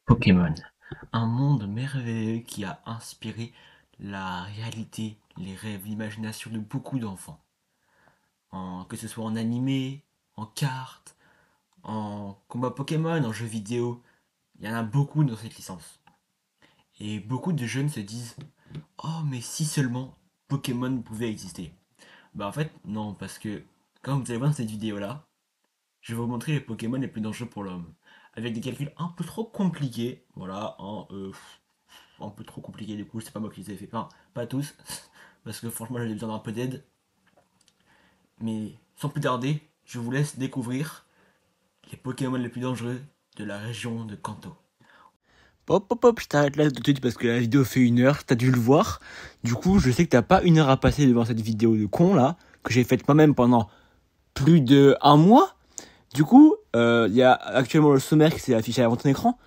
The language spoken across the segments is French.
Pokémon, un monde merveilleux qui a inspiré la réalité, les rêves, l'imagination de beaucoup d'enfants. Que ce soit en animé, en cartes, en combat Pokémon, en jeux vidéo, il y en a beaucoup dans cette licence. Et beaucoup de jeunes se disent: oh, mais si seulement Pokémon pouvait exister. Bah en fait, non, parce que, comme vous allez voir dans cette vidéo-là, je vais vous montrer les Pokémon les plus dangereux pour l'homme. Avec des calculs un peu trop compliqués, voilà, un peu trop compliqués du coup, c'est pas moi qui les ai fait, enfin, pas tous, parce que franchement j'avais besoin d'un peu d'aide. Mais sans plus tarder, je vous laisse découvrir les Pokémon les plus dangereux de la région de Kanto. Hop hop hop, je t'arrête là tout de suite parce que la vidéo fait 1 heure, t'as dû le voir. Du coup, je sais que t'as pas 1 heure à passer devant cette vidéo de con là, que j'ai faite moi-même pendant plus de un mois. Du coup, il y a actuellement le sommaire qui s'est affiché avant ton écran.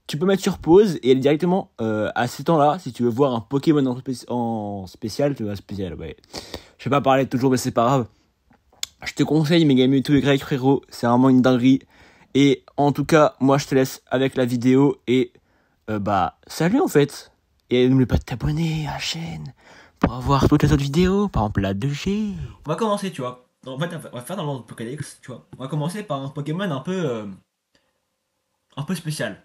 Tu peux mettre sur pause et aller directement à ce temps-là si tu veux voir un Pokémon en spécial. Tu vois, spécial, ouais. Je vais pas parler toujours, mais c'est pas grave. Je te conseille Mega Mewtwo Y, frérot. C'est vraiment une dinguerie. Et en tout cas, moi, je te laisse avec la vidéo. Et salut en fait. Et n'oublie pas de t'abonner à la chaîne pour avoir toutes les autres vidéos. Par exemple, la 2G. On va commencer, tu vois. En fait, on va faire dans l'ordre Pokédex, tu vois. On va commencer par un Pokémon un peu spécial.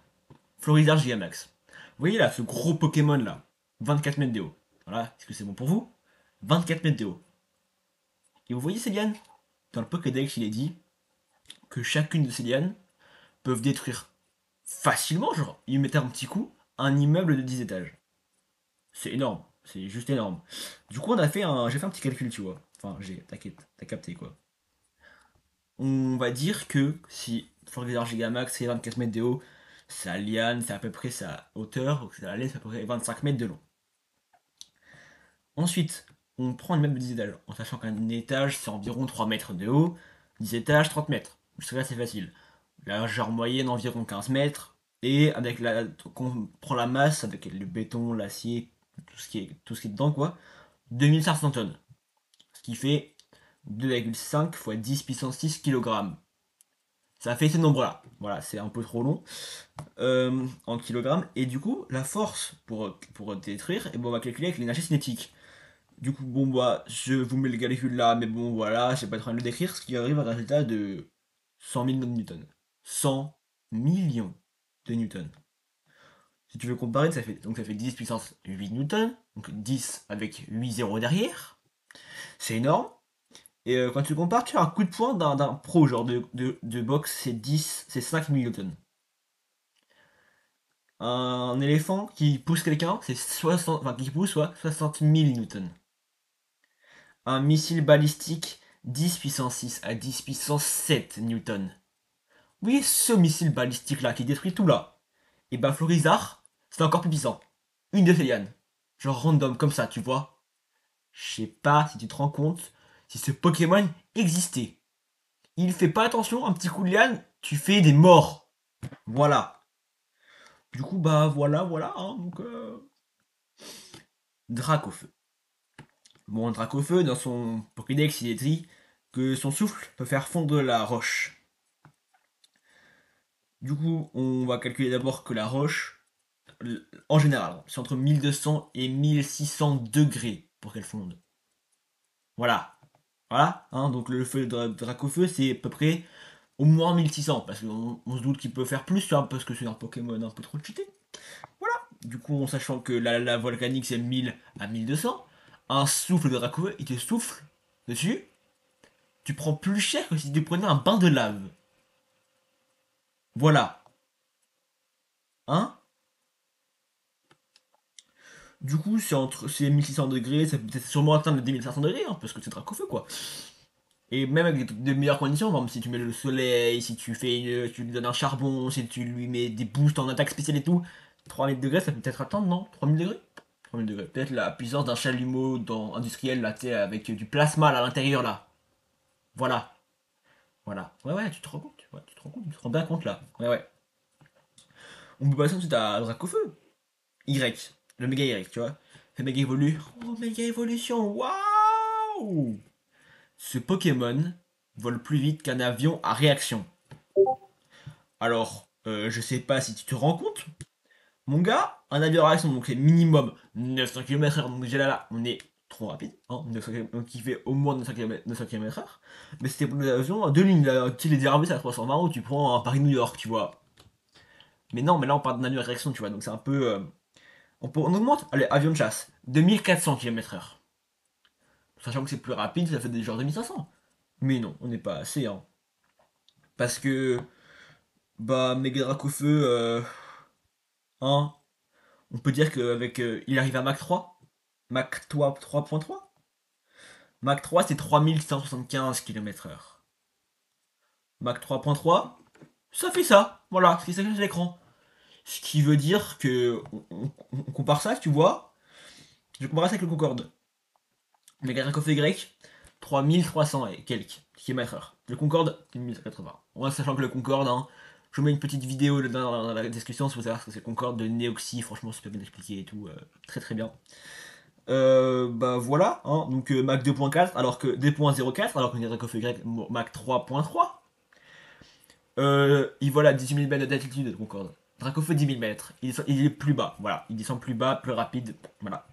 Florizarre Gigamax. Vous voyez là, ce gros Pokémon là, 24 mètres de haut. Voilà, est-ce que c'est bon pour vous? 24 mètres de haut. Et vous voyez ces lianes? Dans le Pokédex, il est dit que chacune de ces lianes peuvent détruire facilement, genre, ils mettaient un petit coup, un immeuble de 10 étages. C'est énorme, c'est juste énorme. Du coup, j'ai fait un petit calcul, tu vois. Enfin, t'inquiète, t'as capté quoi. On va dire que si Florizarre Gigamax c'est 24 mètres de haut, sa liane, c'est à peu près sa hauteur, donc sa laine, c'est à peu près 25 mètres de long. Ensuite, on prend le même 10 étages, en sachant qu'un étage c'est environ 3 mètres de haut, 10 étages, 30 mètres. Jusque-là c'est facile. La largeur moyenne environ 15 mètres, et qu'on prend la masse avec le béton, l'acier, tout ce qui est dedans quoi, 2500 tonnes. Ce qui fait 2,5 fois 10 puissance 6 kg. Ça fait ces nombres-là. Voilà, c'est un peu trop long en kilogrammes. Et du coup, la force pour détruire, et bon, on va calculer avec l'énergie cinétique. Du coup, bon, bah, je vous mets le calcul là, mais bon, voilà, je vais pas être en train de le décrire, ce qui arrive à un résultat de 100 000 newtons. 100 millions de newtons. Si tu veux comparer, ça fait 10 puissance 8 newtons, donc 10 avec 8 zéros derrière. C'est énorme. Et quand tu compares, tu as un coup de poing d'un pro, genre de boxe, c'est 5 newtons. Un éléphant qui pousse quelqu'un, c'est 60, enfin, qui pousse soit 60 000 newtons. Un missile balistique 10 puissance 6 à 10 puissance 7 newtons. Oui, ce missile balistique là qui détruit tout là. Et bah Florizarre, c'est encore plus puissant. Une de ces lianes. Genre random comme ça, tu vois. Je sais pas si tu te rends compte si ce Pokémon existait. Il fait pas attention, un petit coup de liane, tu fais des morts. Voilà. Du coup, bah voilà, hein, donc Dracofeu. Bon, Dracofeu, dans son Pokédex, il est dit que son souffle peut faire fondre la roche. Du coup, on va calculer d'abord que la roche, en général, c'est entre 1200 et 1600 degrés pour qu'elle fonde. Voilà. Voilà, hein, donc le feu de Dracofeu, c'est à peu près au moins 1600, parce qu'on se doute qu'il peut faire plus, hein, parce que c'est un Pokémon un peu trop cheaté. Voilà. Du coup, en sachant que la volcanique, c'est 1000 à 1200, un souffle de Dracofeu, il te souffle dessus, tu prends plus cher que si tu prenais un bain de lave. Voilà. Hein? Du coup, c'est 1600 degrés, ça peut peut-être sûrement atteindre les 2500 degrés, hein, parce que c'est Dracofeu, quoi. Et même avec de meilleures conditions, par exemple, si tu mets le soleil, si tu lui donnes un charbon, si tu lui mets des boosts en attaque spéciale et tout, 3000 degrés, ça peut peut-être atteindre, non? 3000 degrés? 3000 degrés. Peut-être la puissance d'un chalumeau industriel, là, tu sais, avec du plasma à l'intérieur, là. Voilà. Voilà. Ouais, ouais, tu te rends compte, ouais, tu te rends compte, tu te rends bien compte, là. Ouais, ouais. On peut passer ensuite à Dracofeu. Y. Le méga Y, tu vois. Le méga évolue. Oh, méga évolution, waouh! Ce Pokémon vole plus vite qu'un avion à réaction. Alors, Je sais pas si tu te rends compte. Mon gars, un avion à réaction, donc c'est minimum 900 km/h, donc déjà là, on est trop rapide, hein, 900 km, donc il fait au moins 900 km/h. Mais c'était pour des avions à deux lignes, là, tu sais, les Airbus à 320 où tu prends un Paris-New York, tu vois. Mais non, mais là on parle d'un avion à réaction, tu vois, donc c'est un peu. On augmente, allez, avion de chasse, 2400 km/h. Sachant que c'est plus rapide, ça fait des genres 2500. Mais non, on n'est pas assez, hein. Parce que, bah, Mega Dracofeu, hein, on peut dire qu'avec. Il arrive à Mach 3, Mach 3.3. Mach 3, c'est 3175 km/h. Mach 3.3, ça fait ça. Voilà, ce qui s'affiche à l'écran. Ce qui veut dire que. On compare ça, tu vois. Je compare ça avec le Concorde. Le Dracofeu Y, 3300 et quelques km/h. Le Concorde, 1180. En sachant que le Concorde, hein, je vous mets une petite vidéo dans la description si vous savoir ce que c'est le Concorde de Neoxy. Franchement, super bien expliqué et tout. Très très bien. Bah voilà, hein, donc Mach 2.4 alors que 2.04 alors que Dracofeu Y Mach 3.3. Il vole à 18 000 mètres d'altitude, Concorde. Dracofeu 10 000 mètres. Il est plus bas, voilà. Il descend plus bas, plus rapide, voilà.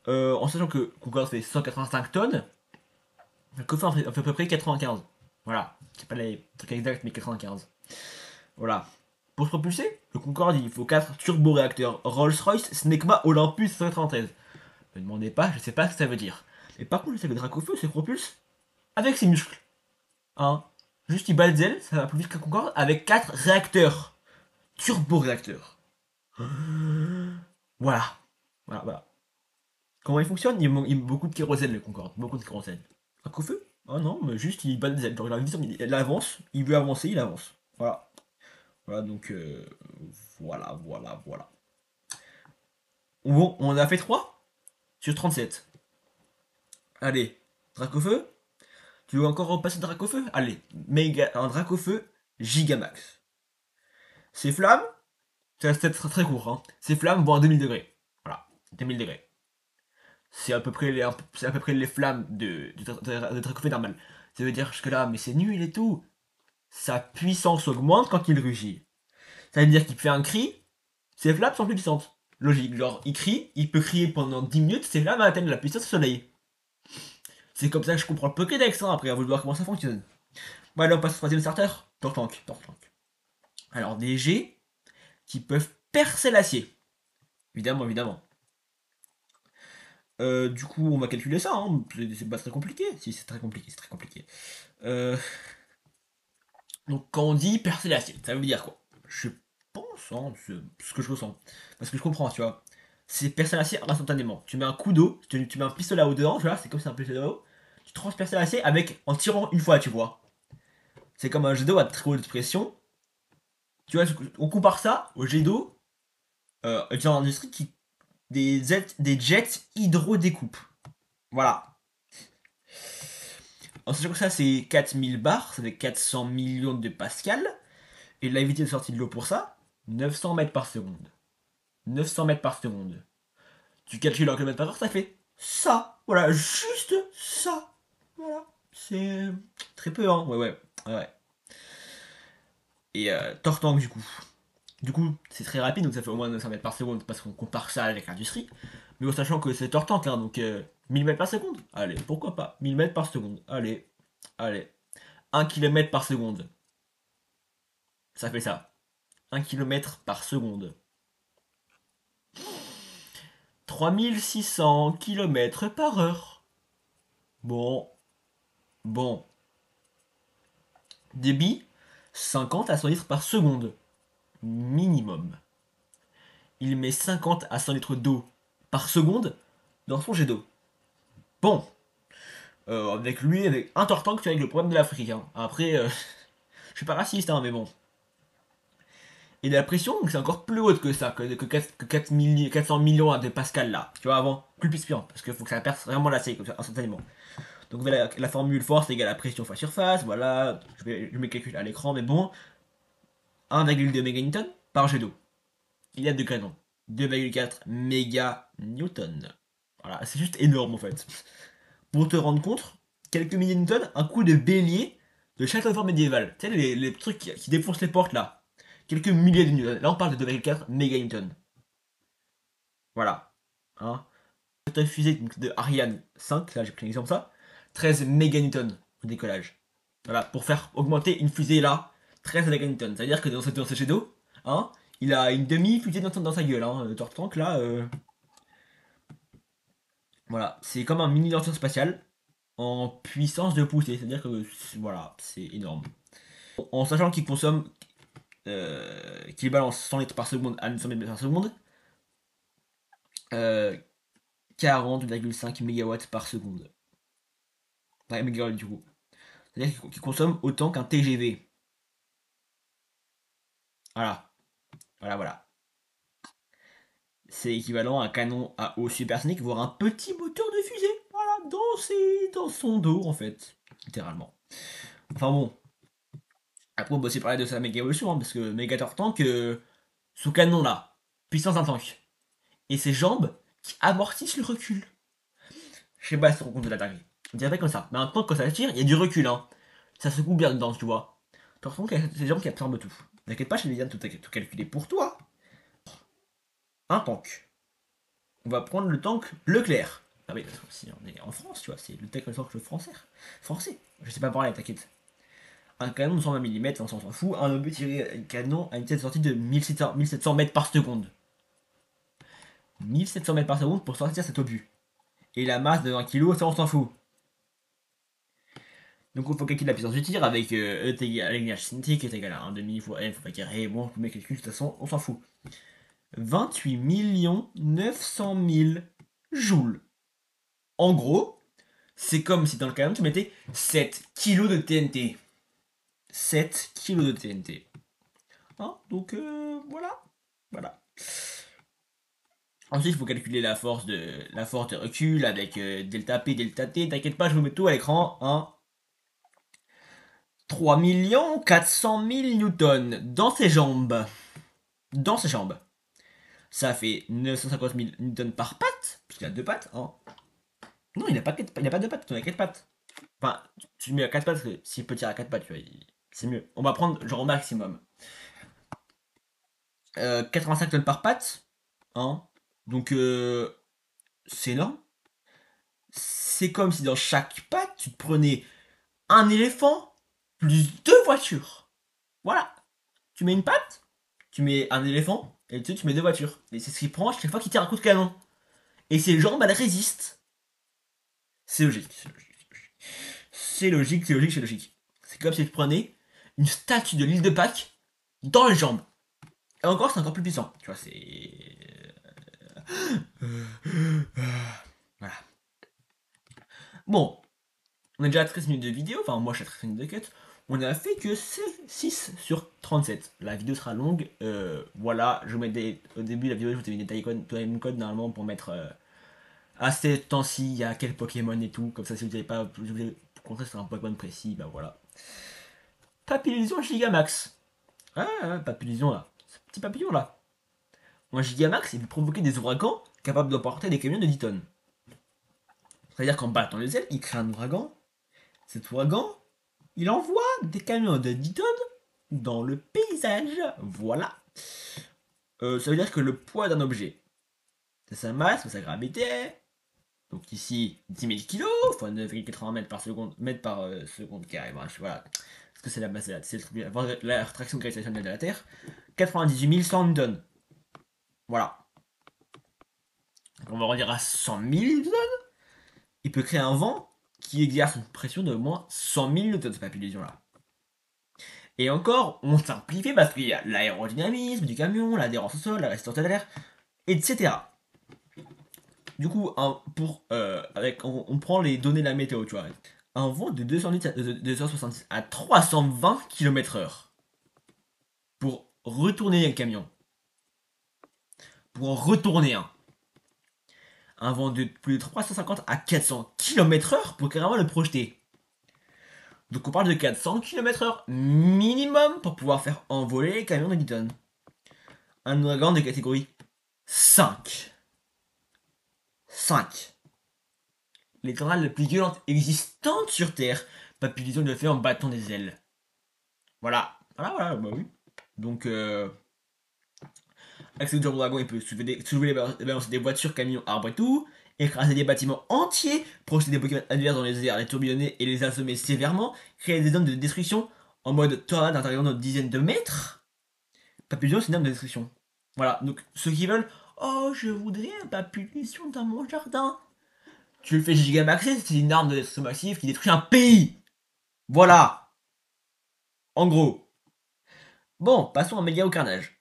En sachant que Concorde fait 185 tonnes, Dracofeu en fait à peu près 95. Voilà. C'est pas les trucs exacts, mais 95. Voilà. Pour se propulser, le Concorde il faut 4 turboréacteurs Rolls-Royce Snecma Olympus 193. Ne me demandez pas, je sais pas ce que ça veut dire. Mais par contre, je sais que le Dracofeu se propulse avec ses muscles. Hein. Juste il bat les ailes, ça va plus vite qu'un Concorde avec 4 réacteurs. Turbo-réacteurs. Voilà. Voilà, voilà. Comment il fonctionne il met beaucoup de kérosène le Concorde. Beaucoup de kérosène. Dracofeu. Oh non, mais juste il bat des ailes. Genre, il avance, il veut avancer, il avance. Voilà. Voilà, donc voilà, voilà, voilà. Bon, on a fait 3 sur 37. Allez, Dracofeu. Tu veux encore repasser Dracofeu? Allez, méga, un Dracofeu Gigamax. Ces flammes, ça reste très, très court, hein. Ces flammes vont à 2000 degrés. Voilà, 2000 degrés. C'est à peu près les flammes de Dracofeu normal. Ça veut dire que là, mais c'est nul et tout. Sa puissance augmente quand il rugit. Ça veut dire qu'il fait un cri, ses flammes sont plus puissantes. Logique, genre il crie, il peut crier pendant 10 minutes, ses flammes atteignent la puissance du soleil. C'est comme ça que je comprends le Pokédex, hein, après, à vous de voir comment ça fonctionne. Bon, allez, on passe au troisième starter. Tortank, Tortank. Alors, des jets qui peuvent percer l'acier. Évidemment, évidemment. Du coup, on va calculer ça, hein. C'est pas très compliqué. Si, c'est très compliqué, c'est très compliqué. Euh, donc, quand on dit percer l'acier, ça veut dire quoi? Je pense, hein, c'est ce que je ressens. Parce que je comprends, tu vois. C'est percer l'acier instantanément. Tu mets un coup d'eau, tu mets un pistolet à eau dedans, tu vois, c'est comme si un pistolet à eau. Tu transperces l'acier avec, en tirant une fois, tu vois. C'est comme un jet d'eau à très haute pression. Tu vois, on compare ça au jet d'eau dans l'industrie qui des jets hydrodécoupes. Voilà. En sachant que ça, c'est 4000 bars, ça fait 400 millions de pascal. Et la vitesse de sortie de l'eau pour ça, 900 mètres par seconde. 900 mètres par seconde. Tu calcules en kilomètres par heure, ça fait ça. Voilà, juste ça. Voilà. C'est très peu, hein. Ouais, ouais. Ouais, ouais. Et Tortank, du coup. Du coup, c'est très rapide, donc ça fait au moins 900 mètres par seconde parce qu'on compare ça avec l'industrie. Mais en sachant que c'est Tortank, hein, donc 1000 mètres par seconde. Allez, pourquoi pas 1000 mètres par seconde. Allez, allez. 1 km par seconde. Ça fait ça. 1 km par seconde. 3600 km/h. Bon, bon. Débit 50 à 100 litres par seconde. Minimum. Il met 50 à 100 litres d'eau par seconde dans son jet d'eau. Bon, avec lui, avec un tortank, tu règles le problème de l'Afrique. Hein. Après, je suis pas raciste, hein, mais bon. Et la pression, c'est encore plus haute que ça, que 400 millions de pascal là. Tu vois, avant, plus puissant, parce qu'il faut que ça perce vraiment l'acier, comme ça, instantanément. Donc la formule force égale la pression fois surface, voilà, je mets calcul à l'écran, mais bon, 1,2 méganewton par jet d'eau. Il y a de canons. 2,4 méganewton. Voilà, c'est juste énorme en fait. Pour te rendre compte, quelques milliers de newtons, un coup de bélier de château fort médiéval. Tu sais, les trucs qui défoncent les portes là. quelques milliers de newtons. Là, on parle de 2,4 méganewtons. Voilà. Hein. La fusée de Ariane 5, là j'ai pris un exemple ça, 13 méganewtons au décollage. Voilà, pour faire augmenter une fusée là, 13 méganewtons. C'est-à-dire que dans ce jet d'eau, hein, il a une demi-fusée dans sa gueule. Hein. Tortank là, voilà, c'est comme un mini lanceur spatial en puissance de poussée. C'est-à-dire que voilà, c'est énorme. En sachant qu'il consomme, qu'il balance 100 litres par seconde à 900 mètres par seconde, euh, 40,5 mégawatts par seconde. Ouais, mégawatts du coup. C'est-à-dire qu'il consomme autant qu'un TGV. Voilà, voilà. C'est équivalent à un canon à eau supersonique, voire un petit moteur de fusée. Voilà, dans son dos en fait, littéralement. Enfin bon, après on peut aussi parler de sa méga évolution, hein, parce que Megator Tank, sous canon là, puissance d'un tank, et ses jambes qui amortissent le recul. Je sais pas si tu te rends compte de la dinguerie. On dirait pas comme ça. Mais un tank, quand ça tire, il y a du recul, hein. Ça se coupe bien dedans, tu vois. Tortank a ses jambes qui absorbent tout. T'inquiète pas, je vais bien tout calculer pour toi. Un tank. On va prendre le tank Leclerc. Ah oui, parce que si on est en France, tu vois, c'est le tank français. Français. Je sais pas parler, t'inquiète. Un canon de 120 mm, on s'en fout. Un obus tiré un canon à une vitesse de sortie de 1700 mètres par seconde. 1700 mètres par seconde pour sortir cet obus. Et la masse de 1 kg, ça on s'en fout. Donc il faut calculer la puissance du tir avec E égale l'énergie cinétique est égal à 1 demi fois F fois carré. Bon, tous mes calculs, de toute façon, on s'en fout. 28 900 000 joules. En gros, c'est comme si dans le canon tu mettais 7 kilos de TNT. 7 kilos de TNT. Hein, donc voilà. Voilà. Ensuite, il faut calculer la force de recul avec delta P, delta T. T'inquiète pas, je vous mets tout à l'écran. Hein. 3 400 000 newtons dans ses jambes. Dans ses jambes. Ça fait 950 000 newtons par patte, puisqu'il a deux pattes. Hein. Non, il n'a pas, il a pas deux pattes, il a quatre pattes. Enfin, tu mets à quatre pattes, parce que s'il peut tirer à quatre pattes, tu vois, c'est mieux. On va prendre genre au maximum. 85 tonnes par patte. Hein. Donc, c'est énorme. C'est comme si dans chaque patte, tu te prenais un éléphant plus deux voitures. Voilà. Tu mets une patte, tu mets un éléphant, et tu mets deux voitures. Et c'est ce qu'il prend chaque fois qu'il tire un coup de canon. Et ses jambes, elles résistent. C'est logique, c'est logique. C'est logique, c'est logique, c'est logique. C'est comme si tu prenais une statue de l'île de Pâques dans les jambes. Et encore, c'est encore plus puissant. Tu vois, c'est. Voilà. Bon, on a déjà 13 minutes de vidéo. Enfin, moi, je suis à 13 minutes de cut. On a fait que 6 sur 37. La vidéo sera longue. Voilà, je vous mets au début de la vidéo, je vous ai mis des time code normalement pour mettre à ce temps-ci, il y a quel Pokémon et tout. Comme ça, si vous n'avez pas. Pour contrer sur un Pokémon précis, bah voilà. Papillusion Gigamax. Ah, papillusion là. Ce petit papillon là. Un Gigamax, il peut provoquer des ouragans capables d'emporter des camions de 10 tonnes. C'est-à-dire qu'en battant les ailes, il crée un ouragan. Cet ouragan, il envoie des camions de 10 tonnes dans le paysage. Voilà. Ça veut dire que le poids d'un objet, c'est sa masse ou sa gravité. Donc ici, 10 000 kg fois 9,80 mètres par seconde, seconde carré. Voilà. Parce que c'est la masse de la rétraction gravitationnelle de la Terre. 98 100 tonnes. Voilà. Donc on va redire à 100 000 tonnes. Il peut créer un vent qui exerce une pression de au moins 100 000 newtons, cette papillusion là. Et encore, on simplifie parce qu'il y a l'aérodynamisme du camion, l'adhérence au sol, la résistance à l'air, etc. Du coup, on prend les données de la météo, tu vois. Un vent de 270 à 320 km/h pour retourner un camion. Pour en retourner un. Un vent de plus de 350 à 400 km/h pour carrément le projeter. Donc on parle de 400 km/h minimum pour pouvoir faire envoler les camions de 10 tonnes. Un ouragan de catégorie 5. 5. Les tornades les plus violentes existantes sur Terre. Papillusion le fait en battant des ailes. Voilà. Voilà, bah oui. Donc, avec ce genre de dragon, il peut soulever les balancer des voitures, camions, arbres et tout, écraser des bâtiments entiers, projeter des Pokémon adverses dans les airs, les tourbillonner et les assommer sévèrement, créer des zones de destruction en mode tornade d'intérieur de dizaines de mètres. Papillon, c'est une arme de destruction. Voilà, donc ceux qui veulent, oh, je voudrais un papillon dans mon jardin. Tu le fais gigamaxer, c'est une arme de destruction massive qui détruit un pays. Voilà, en gros. Bon, passons à Méga au carnage.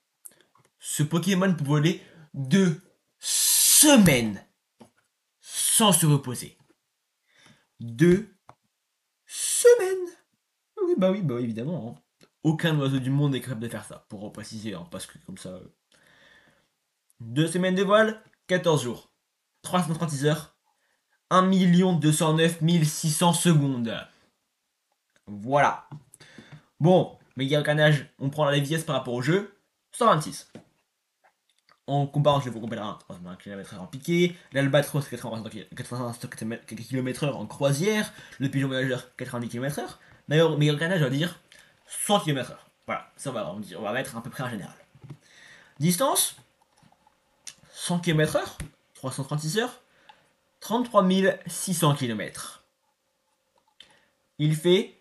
Ce Pokémon peut voler 2 semaines sans se reposer. 2 semaines. Oui, bah oui, évidemment, hein. Aucun oiseau du monde n'est capable de faire ça, pour préciser, hein, parce que comme ça. 2 semaines de vol, 14 jours. 336 heures, 1 209 600 secondes. Voilà. Bon, méga canage, on prend la vitesse par rapport au jeu, 126. En comparant, je vais vous comparer un 320 km/h en piqué, l'Albatros 85 km/h en croisière, le pigeon voyageur 90 km/h. D'ailleurs, méga canage, je vais dire 100 km/h. Voilà, ça on va mettre à peu près en général. Distance 100 km/h, 336 heures, 33 600 km. Il fait,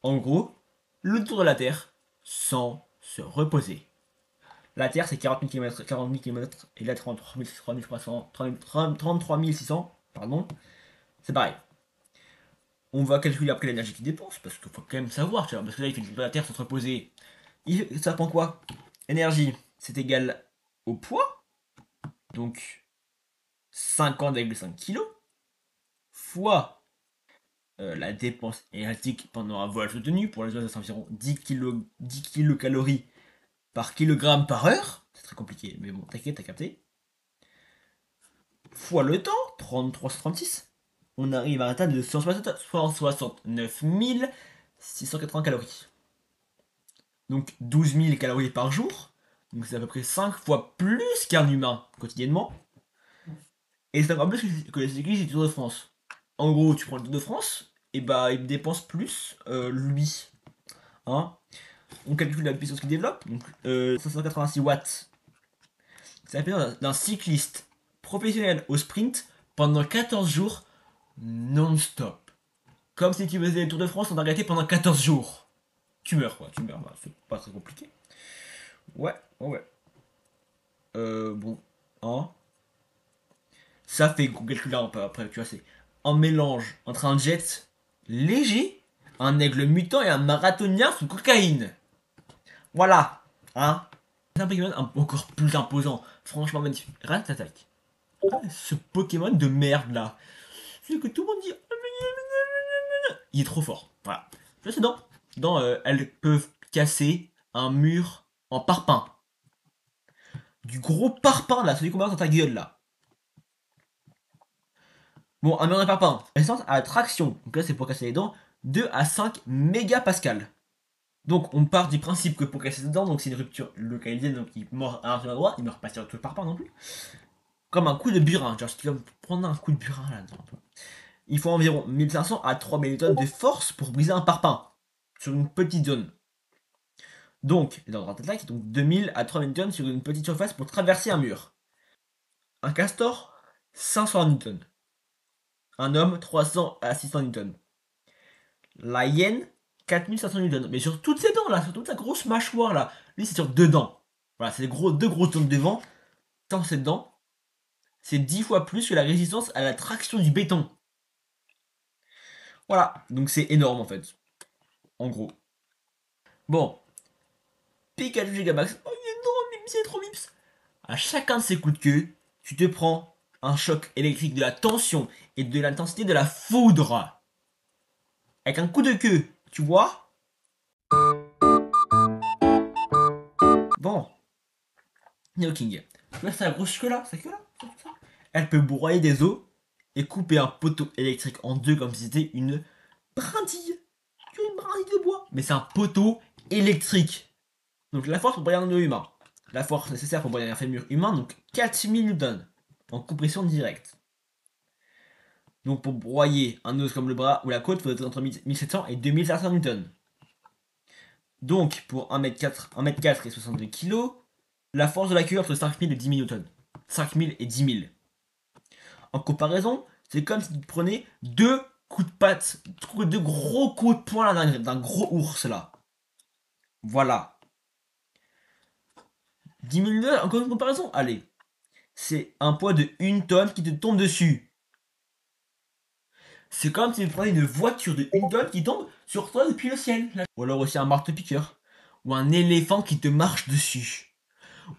en gros, le tour de la Terre sans se reposer. La Terre, c'est 40 000 km et là, 33 300, 33 600, pardon. C'est pareil. On va calculer après l'énergie qu'il dépense, parce qu'il faut quand même savoir, tu vois, parce que là, il fait le tour de la Terre sans se reposer. Ça prend quoi? Énergie, c'est égal au poids, donc 50,5 kg, fois la dépense énergétique pendant un vol soutenu. Pour les oiseaux, c'est environ 10 kilocalories par kilogramme par heure. C'est très compliqué, mais bon, t'inquiète, t'as capté. Fois le temps, 3336, on arrive à un tas de 169 680 calories. Donc 12 000 calories par jour. Donc c'est à peu près 5 fois plus qu'un humain quotidiennement. Et c'est encore plus que les cyclistes du Tour de France. En gros, tu prends le Tour de France, et bah il dépense plus lui. Hein, on calcule la puissance qu'il développe. Donc 586 watts. C'est la puissance d'un cycliste professionnel au sprint pendant 14 jours non-stop. Comme si tu faisais le Tour de France en arrêté pendant 14 jours. Tu meurs quoi, tu meurs. Bah, c'est pas très compliqué. Ouais. Bon. Hein, ça fait calculer un peu après, tu vois, c'est un mélange entre un jet léger, un aigle mutant et un marathonien sous cocaïne. Voilà. Hein, c'est un Pokémon encore plus imposant. Franchement magnifique. Ratatak. Ce Pokémon de merde là. C'est que tout le monde dit. Il est trop fort. Voilà. Je sais dans elles peuvent casser un mur en parpaing. Du gros parpaing là, celui qu'on va dans ta gueule là. Bon, un mur de parpaing. Résistance à la traction. Donc là, c'est pour casser les dents. 2 à 5 mégapascales. Donc on part du principe que pour casser ses dents, donc c'est une rupture localisée, donc il mord à un endroit, il meurt pas sur tout le parpaing non plus. Comme un coup de burin, genre si tu vas prendre un coup de burin là-dedans. Il faut environ 1500 à 3000 tonnes de force pour briser un parpaing sur une petite zone. Donc, dans Rat Attack, donc 2000 à 3000 tonnes sur une petite surface pour traverser un mur. Un castor, 500 newtons. Un homme, 300 à 600 newtons. La hyène, 4500 newtons. Mais sur toutes ses dents là, sur toute sa grosse mâchoire là. Lui, c'est sur deux dents. Voilà, c'est deux grosses dents devant. Dans ses dents, c'est 10 fois plus que la résistance à la traction du béton. Voilà, donc c'est énorme en fait. En gros. Bon, Pikachu Gigamax. Oh, il est énorme, c'est trop mips. À chacun de ces coups de queue, tu te prends un choc électrique de la tension et de l'intensité de la foudre. Avec un coup de queue, tu vois. Bon, Neoking. Tu vois sa grosse queue là, elle peut broyer des os et couper un poteau électrique en deux comme si c'était une brindille. Tu as une brindille de bois. Mais c'est un poteau électrique. Donc la force pour broyer un œuf humain. La force nécessaire pour broyer un fémur humain, donc 4000 newtons en compression directe. Donc pour broyer un os comme le bras ou la côte, il faut être entre 1700 et 2500 newtons. Donc, pour 1m4 et 62 kg, la force de la queue entre 5000 et 10 000 Newtons. 5000 et 10 000. En comparaison, c'est comme si tu prenais deux coups de patte, deux gros coups de poing d'un gros ours là. Voilà. 10 000 Newtons, encore une comparaison. Allez. C'est un poids de 1 tonne qui te tombe dessus. C'est comme si tu prenais une voiture de 1 tonne qui tombe sur toi depuis le ciel. Ou alors aussi un marteau-piqueur. Ou un éléphant qui te marche dessus.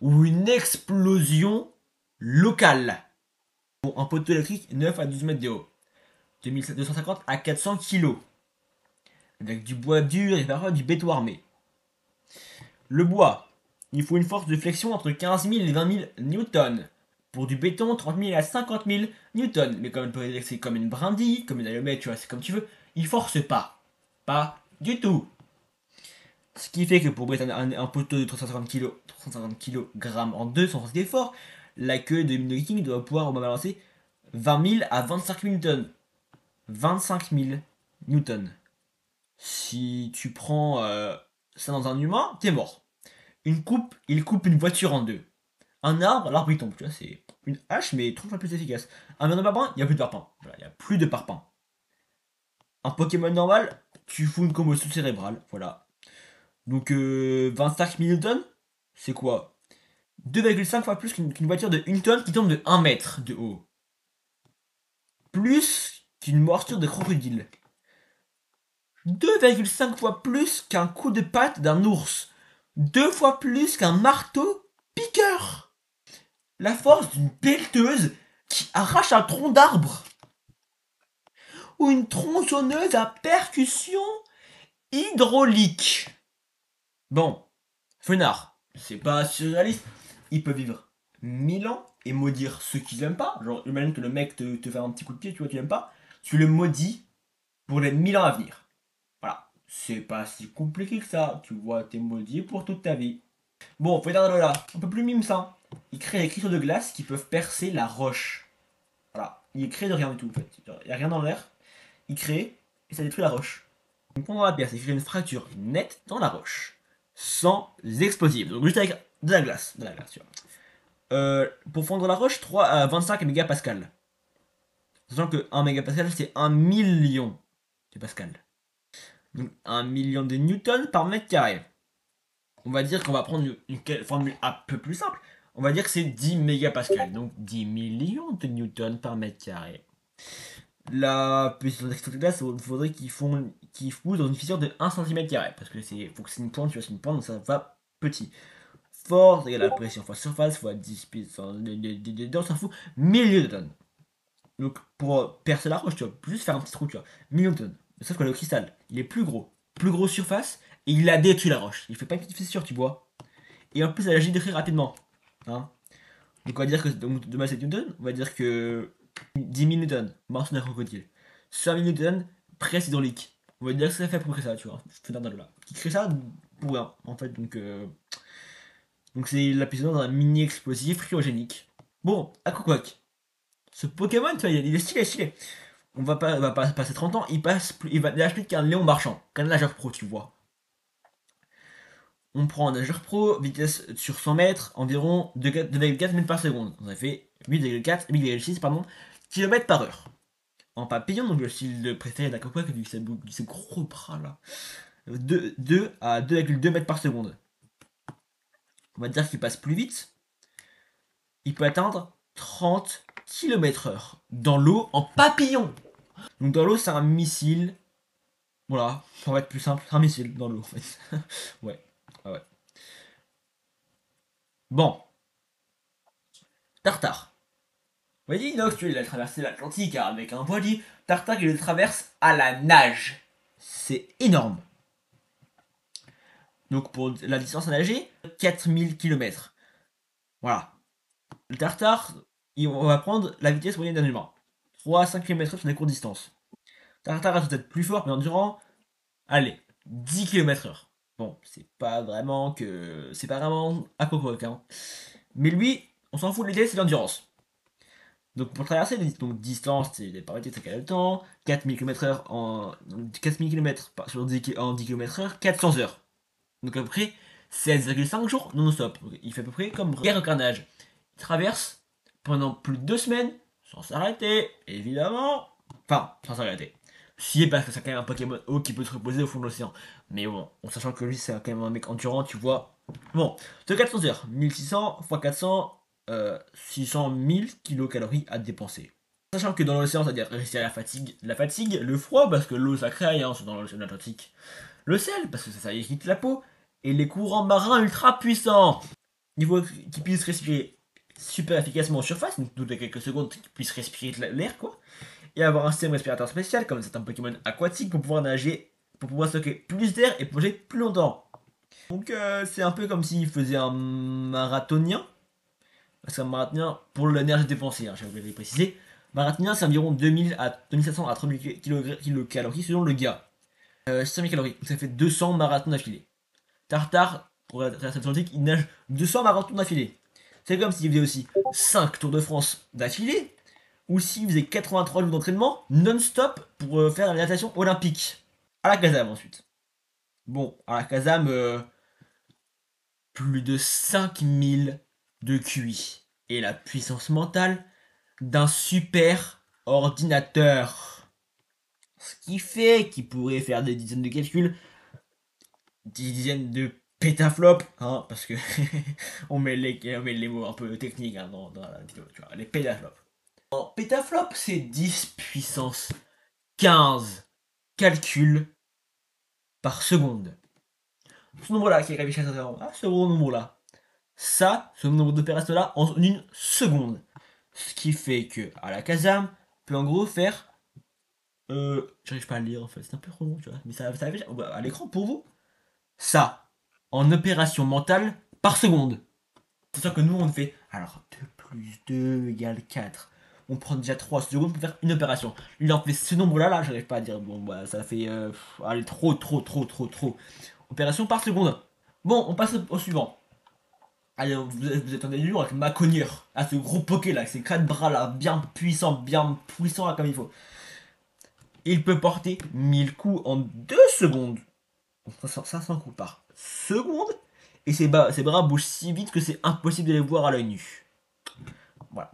Ou une explosion locale. Bon, un poteau électrique 9 à 12 mètres de haut. 2250 à 400 kg. Avec du bois dur et parfois du béton armé. Le bois, il faut une force de flexion entre 15 000 et 20 000 newtons. Pour du béton, 30 000 à 50 000 newtons. Mais comme c'est comme une brindille, comme une allumette, tu vois, c'est comme tu veux. Il force pas. Pas du tout. Ce qui fait que pour briser un poteau de 350 kg en deux sans force d'effort, la queue de King doit pouvoir balancer 20 000 à 25 000 newtons. 25 000 newtons. Si tu prends ça dans un humain, t'es mort. Il coupe une voiture en deux. Un arbre, l'arbre il tombe. Tu vois, c'est une hache, mais 30 fois plus efficace. Un mur de parpaing, il n'y a plus de parpaing. Voilà, il n'y a plus de parpaing. Un Pokémon normal, tu fous une commotion cérébrale. Voilà. Donc 25 newtons, c'est quoi? 2,5 fois plus qu'une voiture de 1 tonne qui tombe de 1 mètre de haut. Plus qu'une morsure de crocodile. 2,5 fois plus qu'un coup de patte d'un ours. 2 fois plus qu'un marteau piqueur. La force d'une pelleteuse qui arrache un tronc d'arbre. Ou une tronçonneuse à percussion hydraulique. Bon, Fenard, c'est pas surréaliste. Il peut vivre 1000 ans et maudire ceux qui l'aiment pas. Genre, imagine que le mec te fait un petit coup de pied, tu vois, tu l'aimes pas. Tu le maudis pour les 1000 ans à venir. Voilà. C'est pas si compliqué que ça. Tu vois, t'es maudit pour toute ta vie. Bon, Fenard là, un peu plus mime ça. Il crée des cristaux de glace qui peuvent percer la roche. Voilà. Il crée de rien du tout, en fait. Il n'y a rien dans l'air. Il crée et ça détruit la roche. Donc pendant la pierre, il crée une fracture nette dans la roche. Sans explosifs. Donc juste avec de la glace. De la glace, tu vois. Pour fondre la roche, 3 à 25 mégapascales. Sachant que 1 mégapascal, c'est 1 million de pascal. Donc 1 million de newtons par mètre carré. On va dire qu'on va prendre une formule un peu plus simple. On va dire que c'est 10 mégapascal. Donc 10 millions de newtons par mètre carré. La puissance d'extraction de glace, il faudrait qu'ils foutent dans une fissure de 1 cm². Parce que faut que c'est une pointe, tu vois, c'est une pointe, donc ça va petit. Force égale la pression fois surface fois 10 puissance on s'en fout, milliers de tonnes. Donc pour percer la roche, tu vois, juste faire un petit trou, tu vois, millions de tonnes. Sauf que le cristal, il est plus gros surface, et il a détruit la roche. Il fait pas une petite fissure, tu vois. Et en plus, elle agit très rapidement. Hein. Donc on va dire que donc, de masse et Newton, on va dire que 10 000 newtons, morceau d'un crocodile. 5 000 newtons, presse hydraulique. On va dire que ça fait à peu près ça, tu vois. Là. Qui crée ça pour rien, en fait. Donc c'est la puissance d'un mini explosif cryogénique. Bon, Aquaquack. Ce Pokémon, tu vois, il est stylé. On va pas passer 30 ans, il va nage plus qu'un Léon Marchand, qu'un nageur pro, tu vois. On prend un nageur pro, vitesse sur 100 mètres, environ 2,4 mètres par seconde. On a fait 8,6 km par heure. En papillon, donc le style préféré d'Aquaquack, vu ce gros bras là, 2 à 2,2 mètres par seconde. On va dire qu'il passe plus vite. Il peut atteindre 30 km/h dans l'eau en papillon. Donc dans l'eau, c'est un missile. Voilà, ça va être plus simple, c'est un missile dans l'eau en fait. Ouais, ouais. Bon, Tartare. Voyez, Inox, tu vois, il a traversé l'Atlantique avec un voilier. Tartare, il le traverse à la nage. C'est énorme. Donc pour la distance à nager, 4000 km. Voilà. Le Tartare, on va prendre la vitesse moyenne d'un humain. 3 à 5 km sur des courtes distances. Tartare est peut-être plus fort, mais endurant, allez, 10 km/h. Bon, c'est pas vraiment à Coco, hein. Mais lui, on s'en fout de l'idée, c'est l'endurance. Donc pour traverser donc distance, c'est des parités, ça quel le temps, 4000 km/h en 4000 km sur 10 en 10 km/h, 400 heures. Donc à peu près 16,5 jours non-stop. Il fait à peu près comme Guerre au Carnage. Il traverse pendant plus de 2 semaines sans s'arrêter, évidemment. Enfin, sans s'arrêter. Si, parce que c'est quand même un Pokémon eau qui peut se reposer au fond de l'océan. Mais bon, en sachant que lui, c'est quand même un mec endurant, tu vois. Bon, de 400 heures, 1600 x 400, 600 000 kilocalories à dépenser. Sachant que dans l'océan, c'est-à-dire résister à la fatigue, le froid, parce que l'eau ça craille hein, dans l'océan Atlantique, le sel, parce que ça irrite la peau, et les courants marins ultra puissants. Il faut qu'ils puissent respirer super efficacement en surface, donc toutes les quelques secondes, qu'ils puissent respirer l'air, quoi, et avoir un système respiratoire spécial, comme certains Pokémon aquatiques, pour pouvoir nager, pour pouvoir stocker plus d'air et plonger plus longtemps. Donc c'est un peu comme s'il faisait un marathonien, parce qu'un marathonien, pour l'énergie dépensée, hein, j'ai oublié de le préciser, marathonien c'est environ 2000 à 2700 à 3000 kilocalories selon le gars. 600 000 calories, donc ça fait 200 marathons d'affilée. Tartare, pour la traversée atlantique, il nage 200 marathons d'affilée. C'est comme s'il faisait aussi 5 Tours de France d'affilée, ou s'il faisait 83 jours d'entraînement non-stop pour faire la natation olympique. À la Kazam ensuite. Bon, à la Kazam, plus de 5000 de QI. Et la puissance mentale d'un super ordinateur. Ce qui fait qu'il pourrait faire des dizaines de calculs, des dizaines de pétaflops, hein, parce que on met les mots un peu techniques hein, dans la vidéo, tu vois, les pétaflops. En pétaflop, c'est 10 puissance 15 calculs par seconde. Ce nombre-là qui est réfléchi à ce gros nombre-là. Ça, ce nombre d'opérations-là en une seconde. Ce qui fait que à la Kazam peut en gros faire. J'arrive pas à le lire en fait, c'est un peu long, tu vois. Mais ça fait à l'écran pour vous. Ça, en opération mentale par seconde. C'est sûr que nous on fait. Alors 2 plus 2 égale 4. On prend déjà 3 secondes pour faire une opération. Lui il en fait ce nombre-là, là, j'arrive pas à dire. Bon, bah ça fait. Allez, trop. Opération par seconde. Bon, on passe au suivant. Allez, vous êtes en dur avec Maconier. Ah, ce gros poké là, avec ses 4 bras là, bien puissant là comme il faut. Il peut porter 1000 coups en 2 secondes. 500 coups par seconde. Et ses bras bougent si vite que c'est impossible de les voir à l'œil nu. Voilà.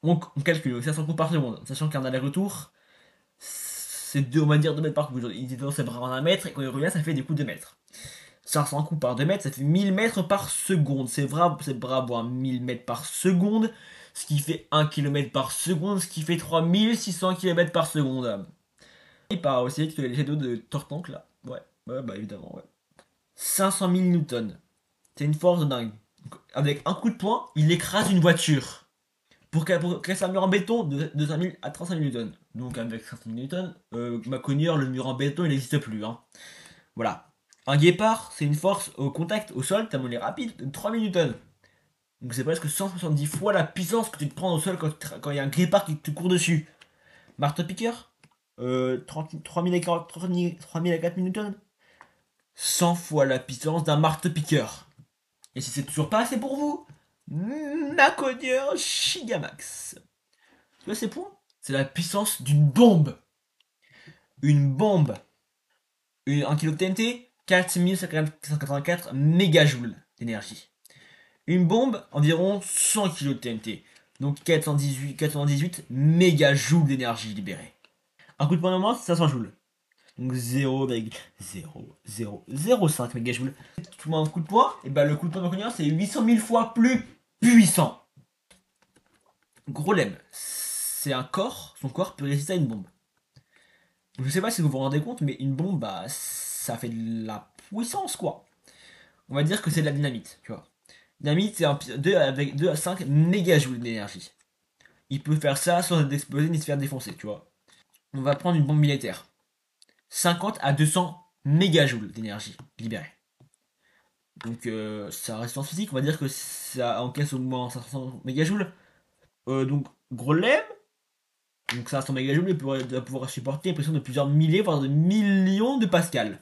On calcule 500 coups par seconde. Sachant qu'un aller-retour, c'est on va dire 2 mètres par coup. Il est dans ses bras en 1 mètre et quand il revient, ça fait des coups de mètre. 500 coups par 2 mètres, ça fait 1000 mètres par seconde. C'est bravo, hein, 1000 mètres par seconde, ce qui fait 1 km par seconde, ce qui fait 3600 km par seconde. Il part aussi vite que les jets d'eau de Tortank là. Ouais, bah évidemment, ouais. 500 000 newtons. C'est une force de dingue. Donc, avec un coup de poing, il écrase une voiture. Pour casser un mur en béton de 5000 à 35 000 newtons. Donc avec 500 000 newtons, Maconier, le mur en béton, il n'existe plus. Hein. Voilà. Un guépard, c'est une force au contact au sol, tellement il est rapide, de 3000 newtons. Donc c'est presque 170 fois la puissance que tu te prends au sol quand il y a un guépard qui te court dessus. Marteau-piqueur 3000 à 4000 newtons 100 fois la puissance d'un marteau-piqueur. Et si c'est toujours pas assez pour vous, Maconier Gigamax. Tu vois ces points? C'est la puissance d'une bombe. Une bombe. 1 kg de TNT, 4184 mégajoules d'énergie. Une bombe, environ 100 kg de TNT. Donc 418 mégajoules d'énergie libérée. Un coup de poing normal, c'est 500 joules. Donc 0,0005 mégajoules. Tu mets un coup de poing, et bah le coup de poing de c'est 800 000 fois plus puissant. Gros lemme, son corps peut résister à une bombe. Je sais pas si vous vous rendez compte, mais une bombe, bah, ça fait de la puissance, quoi. On va dire que c'est de la dynamite, tu vois. Dynamite, c'est 2 avec 2 à 5 mégajoules d'énergie. Il peut faire ça sans exploser ni se faire défoncer, tu vois. On va prendre une bombe militaire. 50 à 200 mégajoules d'énergie libérée. Donc, sa résistance physique, on va dire que ça encaisse au moins 500 mégajoules. Donc, gros lemme. Donc, 500 mégajoules, il va pouvoir supporter une pression de plusieurs milliers, voire de millions de pascal.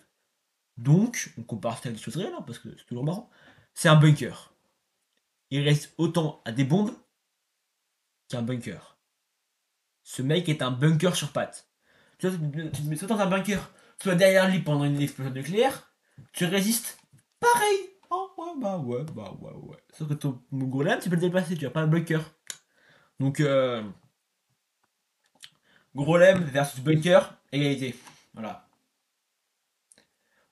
Donc, on compare ça à des choses réelles, hein, parce que c'est toujours marrant. C'est un bunker. Il reste autant à des bombes qu'un bunker. Ce mec est un bunker sur pattes. Tu vois, tu te mets soit dans un bunker, soit derrière lui pendant une explosion nucléaire, tu résistes pareil. Oh, ouais, ouais. Sauf que ton golem, tu peux le déplacer, tu as pas un bunker. Donc, golem versus bunker, égalité. Voilà.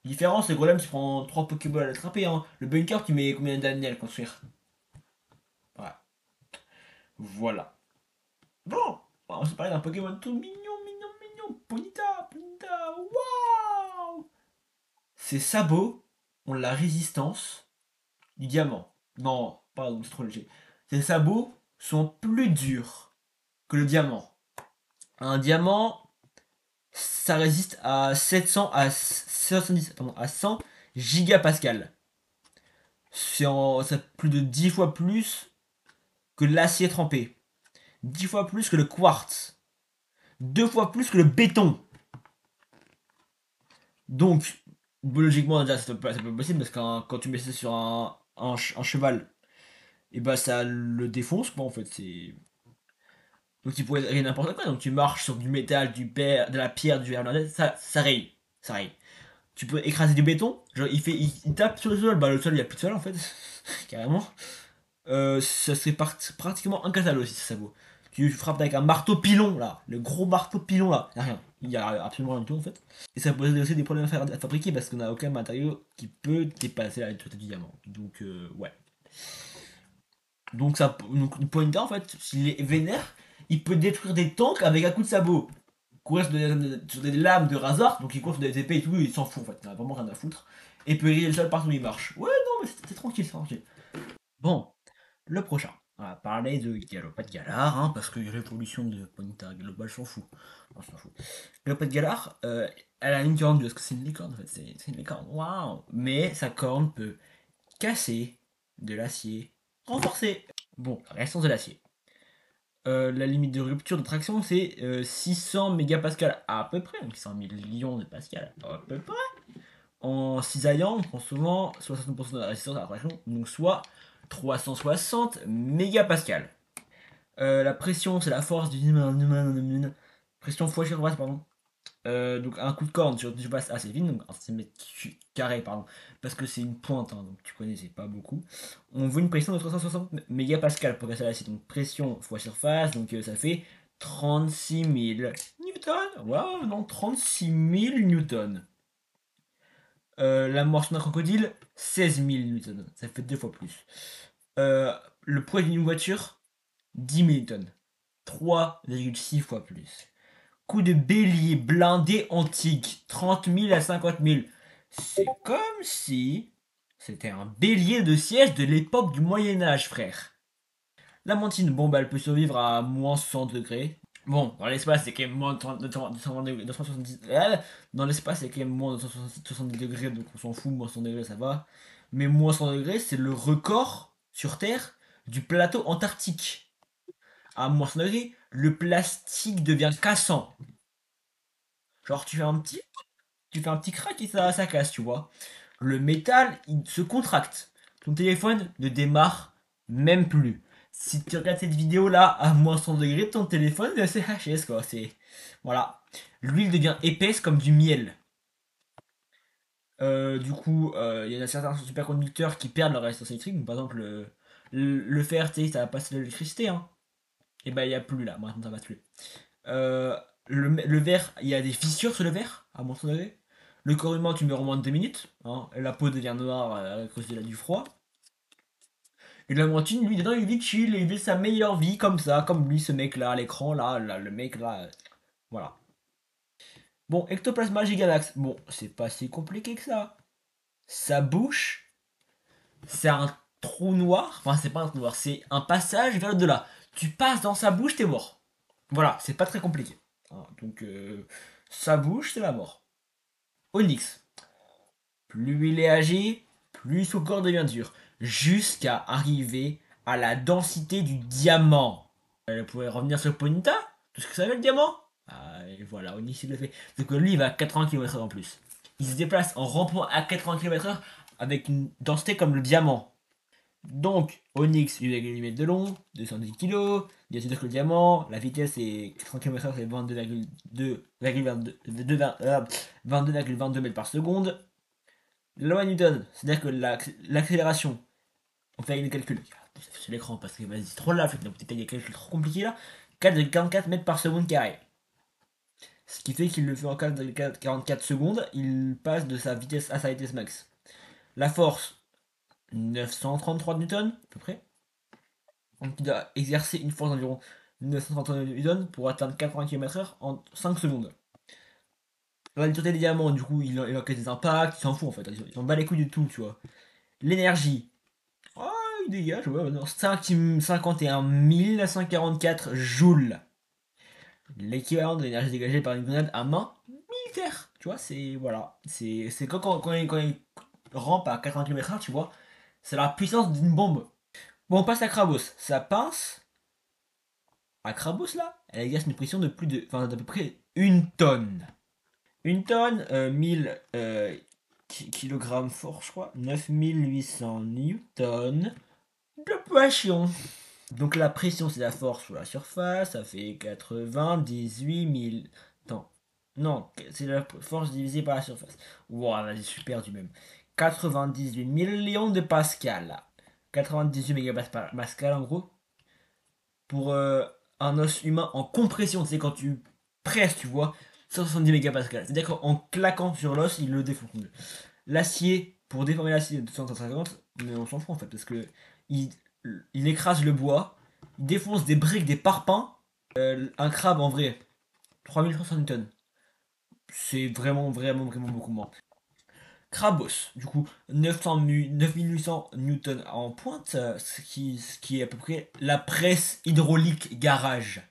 Différence, le golem, tu prends 3 Pokéballs à l'attraper. Hein. Le bunker, tu mets combien d'années à le construire? Voilà. Voilà. Bon, on se parlait d'un Pokémon tout mignon. Ponyta, waouh! Ses sabots ont la résistance du diamant. Non, pardon, c'est trop léger. Ses sabots sont plus durs que le diamant. Un diamant, ça résiste à 700 à 70, pardon, à 100 gigapascal. C'est plus de 10 fois plus que l'acier trempé. 10 fois plus que le quartz. 2 fois plus que le béton. Donc, biologiquement, déjà, c'est pas possible parce que quand tu mets ça sur un cheval, et bah ça le défonce, quoi, en fait. Donc, tu pourrais rayer n'importe quoi. Donc, tu marches sur du métal, de la pierre, du verre, ça raye. Ça raye. Tu peux écraser du béton, genre il tape sur le sol, bah le sol il y a plus de sol en fait, carrément. Ça serait pratiquement incassable aussi, ça vaut. Tu frappes avec un marteau pilon là, le gros marteau pilon là, y a rien. Il y a absolument rien du tout en fait. Et ça pose aussi des problèmes à fabriquer parce qu'on n'a aucun matériau qui peut dépasser la dureté du diamant. Donc ouais. Donc ça, donc Pointer en fait, s'il est vénère, il peut détruire des tanks avec un coup de sabot. Courir sur des lames de rasoir, donc il court sur des épées et tout, il s'en fout en fait, il n'a vraiment rien à foutre. Et il peut griller le sol partout où il marche. Ouais non mais c'est tranquille, c'est tranquille. Bon, le prochain. On va parler de Galopade Galar, hein, parce que l'évolution de Ponyta Global s'en fout. On s'en fout. Galopade Galar, elle a une corne parce que c'est une licorne en fait, c'est une licorne, waouh! Mais sa corne peut casser de l'acier renforcé. Bon, restons de l'acier. La limite de rupture de traction c'est 600 mégapascales à peu près, donc 100 millions de pascal à peu près. En cisaillant, on prend souvent 60% de la résistance à la traction, donc soit 360 mégapascales. La pression, c'est la force du pression fois surface, pardon. Donc un coup de corne sur une surface assez fine, donc un centimètre carré, pardon, parce que c'est une pointe, hein, donc tu connais, c'est pas beaucoup. On veut une pression de 360 mégapascales pour casser l'acide, donc pression fois surface, donc ça fait 36 000 newtons. Waouh, non, 36 000 newtons. La morsure d'un crocodile, 16 000 newtons, ça fait 2 fois plus. Le poids d'une voiture, 10 000 tonnes, 3,6 fois plus. Coup de bélier blindé antique, 30 000 à 50 000. C'est comme si c'était un bélier de siège de l'époque du Moyen-Âge, frère. La mantine, bon, bah, elle peut survivre à moins 60 degrés. Bon, dans l'espace, c'est quand même moins de 270. Dans l'espace, c'est quand même moins de 270 degrés, donc on s'en fout, moins 100 degrés, ça va. Mais moins 100 degrés, c'est le record sur Terre du plateau antarctique. À moins 100 degrés, le plastique devient cassant. Genre, tu fais un petit crack et ça casse, tu vois. Le métal, il se contracte. Ton téléphone ne démarre même plus. Si tu regardes cette vidéo là à moins 100 degrés, ton téléphone c'est HS quoi. C'est voilà. L'huile devient épaisse comme du miel. Du coup, il y a certains superconducteurs qui perdent leur résistance électrique. Donc, par exemple, le fer, tu sais, ça va passer de l'électricité. Hein. Et ben il n'y a plus là. Maintenant, ça passe plus. Euh, le verre, il y a des fissures sur le verre à moins 100 degrés. Le corps humain, tu meurs en moins de 2 minutes. Hein. La peau devient noire à cause du froid. Et la Laurentine, lui, dedans, il vit chill, il vit sa meilleure vie comme ça, comme lui, ce mec-là, à l'écran, là, le mec là. Voilà. Bon, Ectoplasma Gigalax. Bon, c'est pas si compliqué que ça. Sa bouche, c'est un trou noir. Enfin, c'est pas un trou noir, c'est un passage vers l'au-delà. Tu passes dans sa bouche, t'es mort. Voilà, c'est pas très compliqué. Hein, donc, sa bouche, c'est la mort. Onyx. Plus il est âgé, plus son corps devient dur. Jusqu'à arriver à la densité du diamant. Elle pourrait revenir sur Ponita, tout ce que ça veut le diamant. Ah, et voilà, Onyx il le fait. Donc lui il va à 80 km/h en plus. Il se déplace en rampant à 80 km/h avec une densité comme le diamant. Donc Onyx 8,8 m de long, 210 kg, bien sûr que le diamant, la vitesse est 80 km/h c'est 22,22 mètres par seconde. la loi de Newton, c'est-à-dire que l'accélération, on fait avec le calcul, sur l'écran parce que vas-y, c'est trop là, donc peut-être il y a des calculs trop compliqués là, 4,44 mètres par seconde carré. Ce qui fait qu'il le fait en 4,44 secondes, il passe de sa vitesse à sa vitesse max. La force, 933 newtons, à peu près. Donc il doit exercer une force d'environ 933 newtons pour atteindre 80 km/h en 5 secondes. La dureté des diamants, du coup, il encaisse des impacts, il s'en fout en fait, il s'en bat les couilles du tout, tu vois. L'énergie, oh, il dégage, ouais, non, 51 944 joules. L'équivalent de l'énergie dégagée par une grenade à main militaire. Tu vois, c'est voilà, c'est quand il rampe à 80 km/h, tu vois, c'est la puissance d'une bombe. Bon, on passe à Krabos. Sa pince, à Krabos là, elle exerce une pression de plus de, enfin, d'à peu près une tonne. Une tonne, 1000 kg fort, je crois, 9800 newtons de pression. Donc la pression, c'est la force sur la surface, ça fait 98 000. Attends, non, c'est la force divisée par la surface. Wow, vas-y, super du même. 98 millions de pascal. 98 mégapascal en gros. Pour un os humain en compression, tu sais, quand tu presses, tu vois, 170 mégapascal. C'est-à-dire qu'en claquant sur l'os, il le défonce. L'acier, pour déformer l'acier de 250, mais on s'en fout en fait, parce que il, il écrase le bois, il défonce des briques, des parpaings. Un crabe en vrai, 3300 newtons. C'est vraiment, vraiment, vraiment beaucoup moins. Krabos, du coup, 9800 newtons en pointe, ce qui est à peu près la presse hydraulique garage.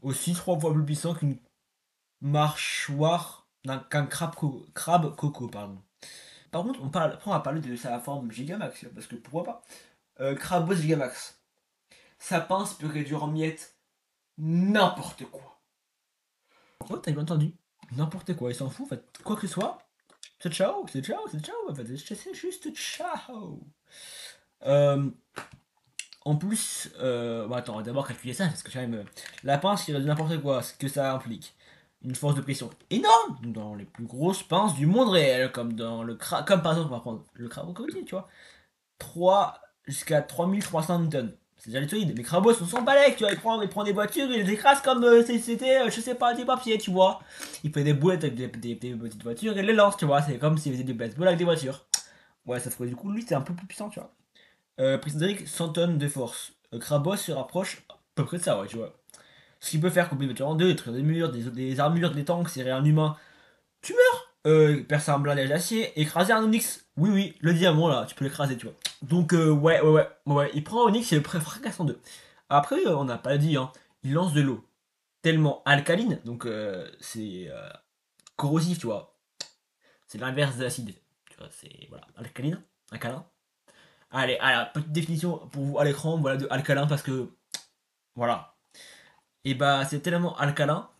Aussi 3 fois plus puissant qu'une mâchoire qu'un crabe coco, pardon. Par contre, après on va parler de sa forme Gigamax, parce que pourquoi pas. Krabos Gigamax. Sa pince peut réduire en miettes n'importe quoi. Ouais, t'as bien entendu. N'importe quoi, il s'en fout, en fait. Quoi que ce soit, c'est ciao, c'est ciao, c'est ciao, en fait. C'est juste ciao. Euh, En plus, bon, attends, on va d'abord calculer ça, parce que quand même, la pince qui réduit n'importe quoi, ce que ça implique. Une force de pression énorme dans les plus grosses pinces du monde réel, comme dans le comme par exemple, on va prendre le crabe crocodile, tu vois. 3 jusqu'à 3300 newtons. C'est déjà les solides. Les crabos, on s'en balèque, tu vois. Ils prennent des voitures, ils les écrasent comme si c'était, je sais pas, des papiers, tu vois. Ils font des boulettes avec des petites voitures et les lancent, tu vois. C'est comme s'ils faisaient des baseball avec des voitures. Ouais, ça ferait du coup, lui, c'est un peu plus puissant, tu vois. Prisodric, 100 tonnes de force. Krabos se rapproche à peu près de ça, ouais, tu vois. Ce qu'il peut faire couper une voiture en deux, détruire des murs, des armures, des tanks, serrer un humain. Tu meurs Percer un blindage d'acier, écraser un Onyx. Oui, oui, le diamant là, tu peux l'écraser, tu vois. Donc, ouais. Il prend Onyx et le fracasse en deux. Après, on n'a pas dit, hein, il lance de l'eau tellement alcaline, donc c'est corrosif, tu vois. C'est l'inverse de l'acide. Tu vois, c'est voilà, alcaline, alcalin. Allez, petite définition pour vous à l'écran, voilà, de alcalin parce que voilà. Et bah, c'est tellement alcalin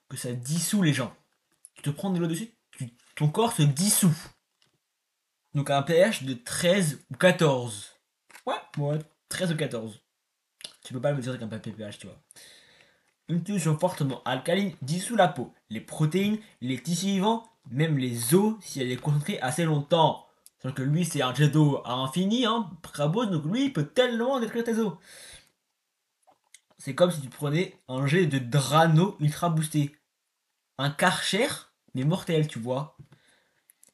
que ça dissout les gens. Tu te prends de l'eau dessus, ton corps se dissout. Donc un pH de 13 ou 14. Ouais, 13 ou 14. Tu peux pas le mesurer avec un papier pH, tu vois. Une solution fortement alcaline dissout la peau, les protéines, les tissus vivants, même les os si elle est concentrée assez longtemps. Sauf que lui, c'est un jet d'eau à infini, hein, Krabos, donc lui, il peut tellement détruire tes os. C'est comme si tu prenais un jet de Drano ultra boosté. Un Karcher, mais mortel, tu vois.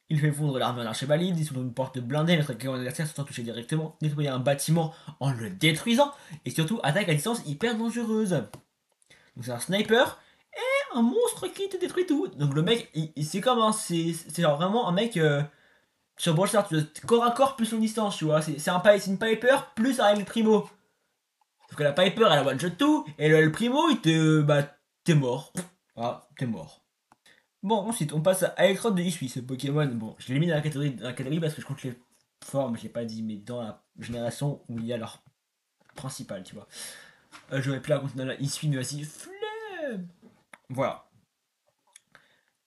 Il fait fondre l'armure d'un chevalier, dissoudre une porte blindée, mettre un adversaire sans toucher directement, nettoyer un bâtiment en le détruisant, et surtout attaque à distance hyper dangereuse. Donc c'est un sniper et un monstre qui te détruit tout. Donc le mec, c'est comme un, c'est genre vraiment un mec sur Brawl Stars, tu vois, corps à corps plus long distance, tu vois. C'est une Piper plus un El Primo. Sauf que la Piper elle a one shot tout, et le El Primo il te, bah t'es mort. Ah, t'es mort. Bon, ensuite, on passe à Electrode de Isui, ce Pokémon. Bon, je l'ai mis dans la catégorie parce que je compte les formes, je l'ai pas dit, mais dans la génération où il y a leur principal, tu vois. J'aurais pu la compter dans la Isui, mais vas-y, flemme. Voilà.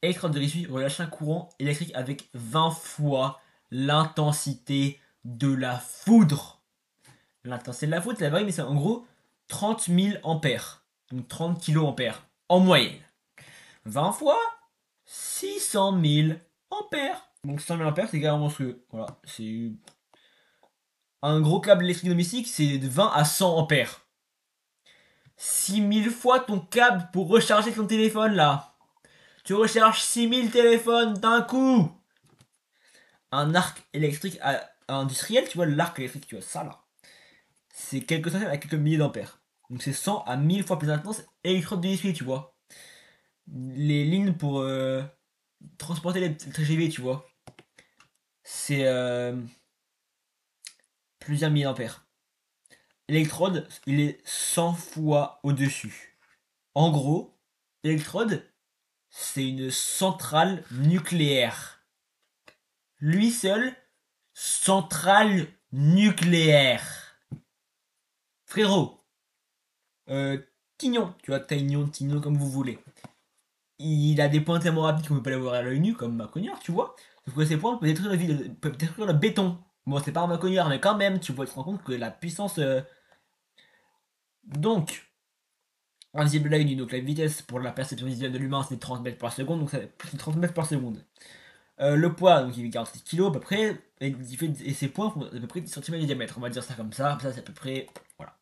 Electrode de Isui relâche un courant électrique avec 20 fois l'intensité de la foudre. L'intensité de la foudre, c'est la vraie, mais c'est en gros 30 000 ampères. Donc 30 kiloampères en moyenne. 20 fois 600 000 ampères. Donc 100 000 ampères, c'est carrément monstrueux. Voilà, c'est... Un gros câble électrique domestique, c'est de 20 à 100 ampères. 6000 fois ton câble pour recharger ton téléphone, là. Tu recharges 6000 téléphones d'un coup. Un arc électrique industriel, tu vois, l'arc électrique, tu vois, ça, là. C'est quelques centaines à quelques milliers d'ampères. Donc c'est 100 à 1000 fois plus intense électrode de tu vois. Les lignes pour transporter les TGV, tu vois. C'est plusieurs milliers d'ampères. L'électrode, il est 100 fois au-dessus. En gros, l'électrode, c'est une centrale nucléaire. Lui seul, centrale nucléaire. Frérot, euh, Tignon, tu vois, Tignon comme vous voulez. Il a des points tellement rapides qu'on peut pas les voir à l'œil nu, comme Maconiard, tu vois. Sauf que ces points peuvent détruire, peuvent détruire le béton. Bon, c'est pas un Maconiard, mais quand même, tu peux te rendre compte que la puissance. Donc, invisible à l'œil nu, donc la vitesse pour la perception visuelle de l'humain, c'est 30 mètres par seconde, donc ça fait plus de 30 mètres par seconde. Le poids, donc il fait 46 kg à peu près, et ses points font à peu près 10 cm de diamètre, on va dire ça comme ça c'est à peu près. Voilà.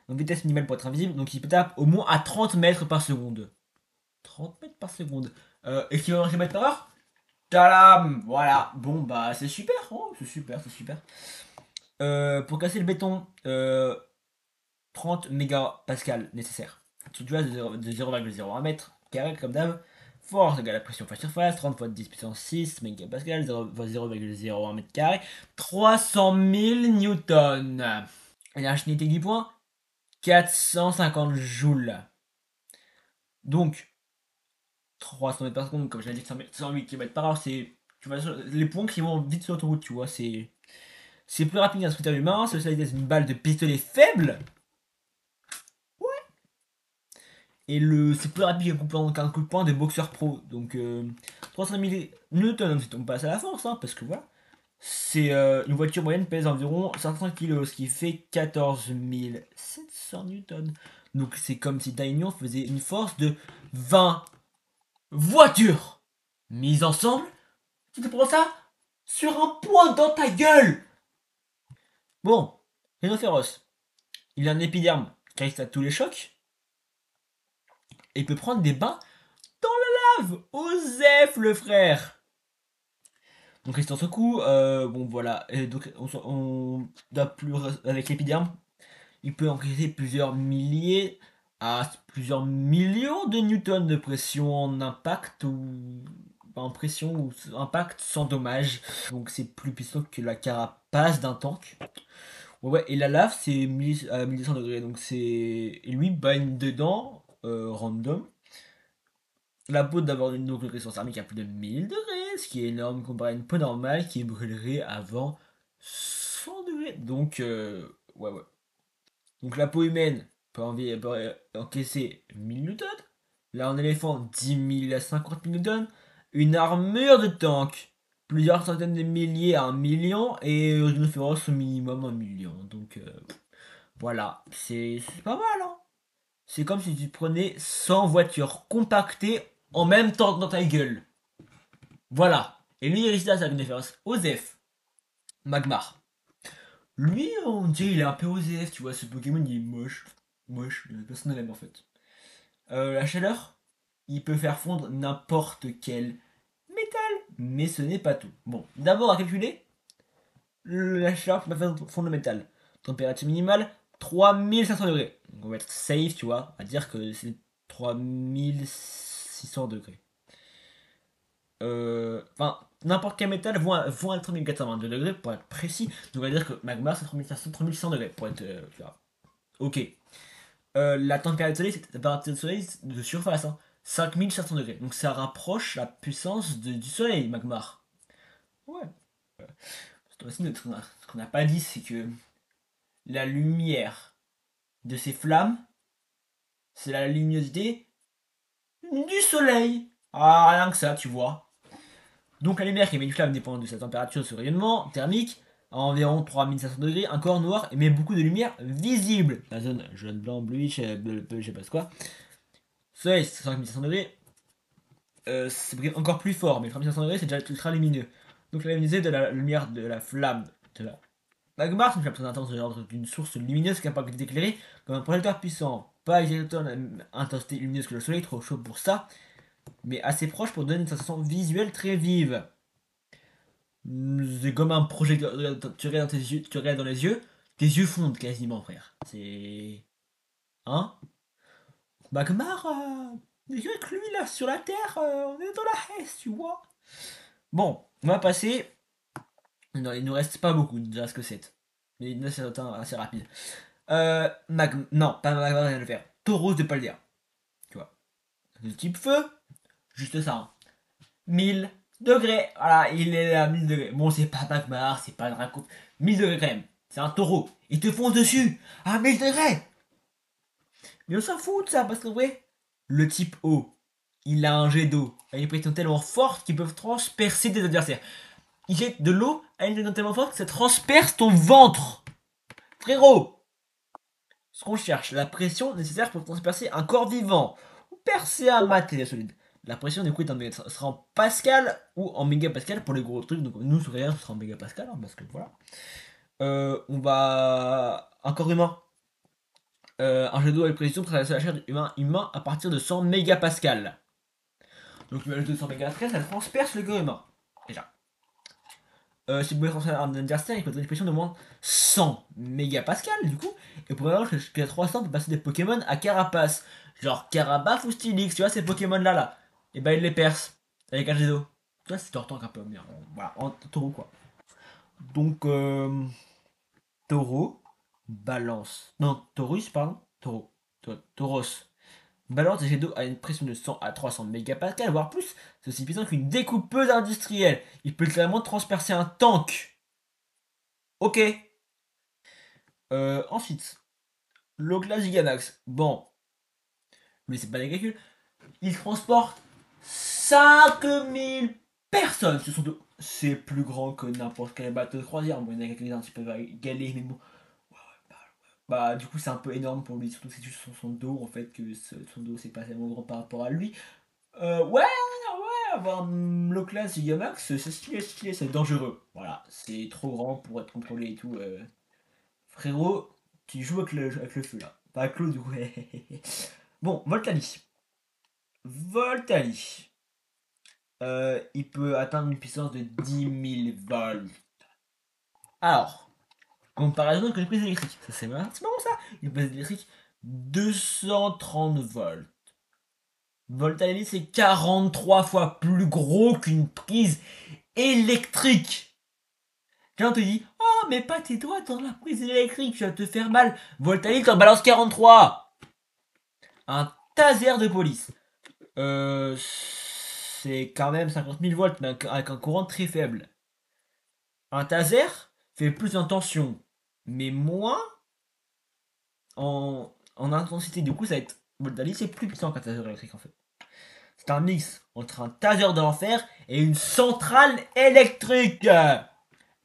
Donc vitesse minimale pour être invisible, donc il peut taper au moins à 30 mètres par seconde. 30 mètres par seconde. Équivalent à km par heure. Talam. Voilà. Bon, bah, c'est super. Oh, c'est super, c'est super. Pour casser le béton, 30 mégapascal nécessaire. Tu dois de 0,01 mètre carré comme d'hab. Force égale la pression face surface, 30 fois 10 puissance 6 mégapascal, 0,01 mètre carré, 300 000 newtons. Et la cinétique du point, 450 joules. Donc, 300 mètres par seconde, comme je l'ai dit, 108 km par heure, c'est. Tu vois, les points qui vont vite sur l'autoroute, tu vois, c'est plus rapide qu'un scooter humain, c'est une balle de pistolet faible, et c'est plus rapide qu'un coup de poing de boxeur pro. Donc, 300 000 newtons, si on passe à la force, hein, parce que voilà. C'est une voiture moyenne pèse environ 500 kg, ce qui fait 14 700 newtons. Donc, c'est comme si Daignon faisait une force de 20 voitures mises ensemble. Tu te prends ça sur un point dans ta gueule. Bon, rhinocéros, il a un épiderme qui résiste à tous les chocs et il peut prendre des bains dans la lave. Osef, le frère. Donc résistance au coup, bon voilà, et donc on doit plus avec l'épiderme, il peut encaisser plusieurs milliers à plusieurs millions de newtons de pression en impact ou en pression ou impact sans dommage. Donc c'est plus puissant que la carapace d'un tank. Ouais, ouais, et la lave, c'est 1200 degrés. Donc c'est. Et lui baigne dedans, random. La peau d'avoir une donc, résistance thermique à plus de 1000 degrés, ce qui est énorme comparé à une peau normale qui brûlerait avant 100 degrés. Donc, ouais, ouais. Donc la peau humaine peut encaisser 1000 newtons. Là, en éléphant, 10 000 à 50 000 newtons. Une armure de tank, plusieurs centaines de milliers à 1 million. Et rhinocéros au minimum 1 million. Donc, voilà, c'est pas mal, hein. C'est comme si tu prenais 100 voitures compactées en même temps dans ta gueule. Voilà. Et lui, il résiste à sa différence. Osef, Magmar. Lui, on dirait il est un peu Osef, tu vois, ce Pokémon il est moche. Moche, personne ne l'aime en fait. La chaleur, il peut faire fondre n'importe quel métal, mais ce n'est pas tout. Bon, d'abord à calculer, la chaleur peut faire fondre le métal. Température minimale, 3500 degrés. Donc on va être safe, tu vois, à dire que c'est 3600 degrés. Enfin, n'importe quel métal vont à 3422 degrés pour être précis. Donc on va dire que magma c'est 3500, 3600 degrés pour être. Tu vois. Ok. La température du soleil, c'est la température du soleil de surface, hein, 5700 degrés. Donc ça rapproche la puissance du soleil, Magmar. Ouais. Aussi, ce qu'on n'a pas dit, c'est que la lumière de ces flammes, c'est la luminosité du soleil. Ah, rien que ça, tu vois. Donc la lumière qui émet une flamme dépend de sa température de ce rayonnement thermique, à environ 3500 degrés, un corps noir émet beaucoup de lumière visible. La zone jaune, blanc, bleu, je sais pas quoi. Soleil, c'est 5500 degrés, c'est encore plus fort, mais 3500 degrés, c'est déjà ultra lumineux. Donc la luminosité de la lumière de la flamme de la magma, donc la présence intense de l'ordre d'une source lumineuse capable d'éclairer comme un projecteur puissant. Pas exactement la même intensité lumineuse que le soleil, trop chaud pour ça, mais assez proche pour donner une sensation visuelle très vive. C'est comme un projecteur, tu regardes dans tes yeux, tu regardes dans les yeux, tes yeux fondent quasiment, frère. C'est... Hein? Magmar, avec lui là sur la Terre, on est dans la Hesse, tu vois. Bon, on va passer. Non, il nous reste pas beaucoup, il nous reste que 7. Mais il nous reste un temps assez rapide. Non, pas Magmar, rien à le faire. Tauros de Paldea. Tu vois. Le type feu, juste ça. Hein. 1000 degrés. Voilà, il est à 1000 degrés. Bon, c'est pas Magmar, c'est pas Draco. 1000 degrés quand même. C'est un taureau. Il te fonce dessus. À 1000 degrés. Mais on s'en fout de ça, parce qu'en vrai, le type O, il a un jet d'eau à une pression tellement forte qu'ils peuvent transpercer des adversaires. Il jette de l'eau à une pression tellement forte que ça transperce ton ventre. Frérot, ce qu'on cherche, la pression nécessaire pour transpercer un corps vivant ou percer un matériau solide. La pression du coup sera en pascal ou en mégapascal pour les gros trucs. Donc nous sur rien, ce sera en mégapascal parce que voilà. On va un corps humain. Un jet d'eau avec précision pour traverser la chair humain à partir de 100 mégapascal. Donc le jet de 100 mégapascal, ça transperce le corps humain. Déjà. Si vous pouvez transférer un adversaire, il faut une pression de moins 100 mégapascal du coup. Et pour avoir jusqu'à 300, on peut passer des Pokémon à carapace. Genre Carabaf ou Stylix, tu vois ces Pokémon là. Et bah il les perce avec un jet d'eau. Tu vois, c'est tortank un peu. Mais voilà, en taureau quoi. Donc, taureau, balance. Non, taurus, pardon. Taureau. Tauros. Balance des jets d'eau à une pression de 100 à 300 mégapascal, voire plus. C'est aussi puissant qu'une découpeuse industrielle. Il peut clairement transpercer un tank. Ok. Ensuite, l'Ogla Giganax. Bon, mais c'est pas des calculs. Il transporte 5000 personnes sur son dos. C'est plus grand que n'importe quel bateau de croisière. Bon, il y en a quelques-uns qui peuvent galer, mais bon. Bah, du coup, c'est un peu énorme pour lui, surtout que c'est juste sur son dos, en fait, que son dos, c'est pas tellement grand par rapport à lui. Ouais, avoir l'Oclas Gigamax, c'est stylé, c'est dangereux. Voilà, c'est trop grand pour être contrôlé et tout. Frérot, tu joues avec le feu là. Pas avec l'eau du coup. Bon, Voltali. Voltali. Il peut atteindre une puissance de 10 000 volts. Alors, comparaison avec une prise électrique. Ça c'est marrant ça. Une prise électrique, 230 volts. Voltali c'est 43 fois plus gros qu'une prise électrique. Quand on te dit, oh mais pas tes doigts dans la prise électrique, tu vas te faire mal. Voltali t'en balance 43. Un taser de police. C'est quand même 50 000 volts, mais avec un courant très faible. Un taser fait plus en tension, mais moins en intensité. Du coup, ça va être. Voltali, c'est plus puissant qu'un taser électrique en fait. C'est un mix entre un taser de l'enfer et une centrale électrique.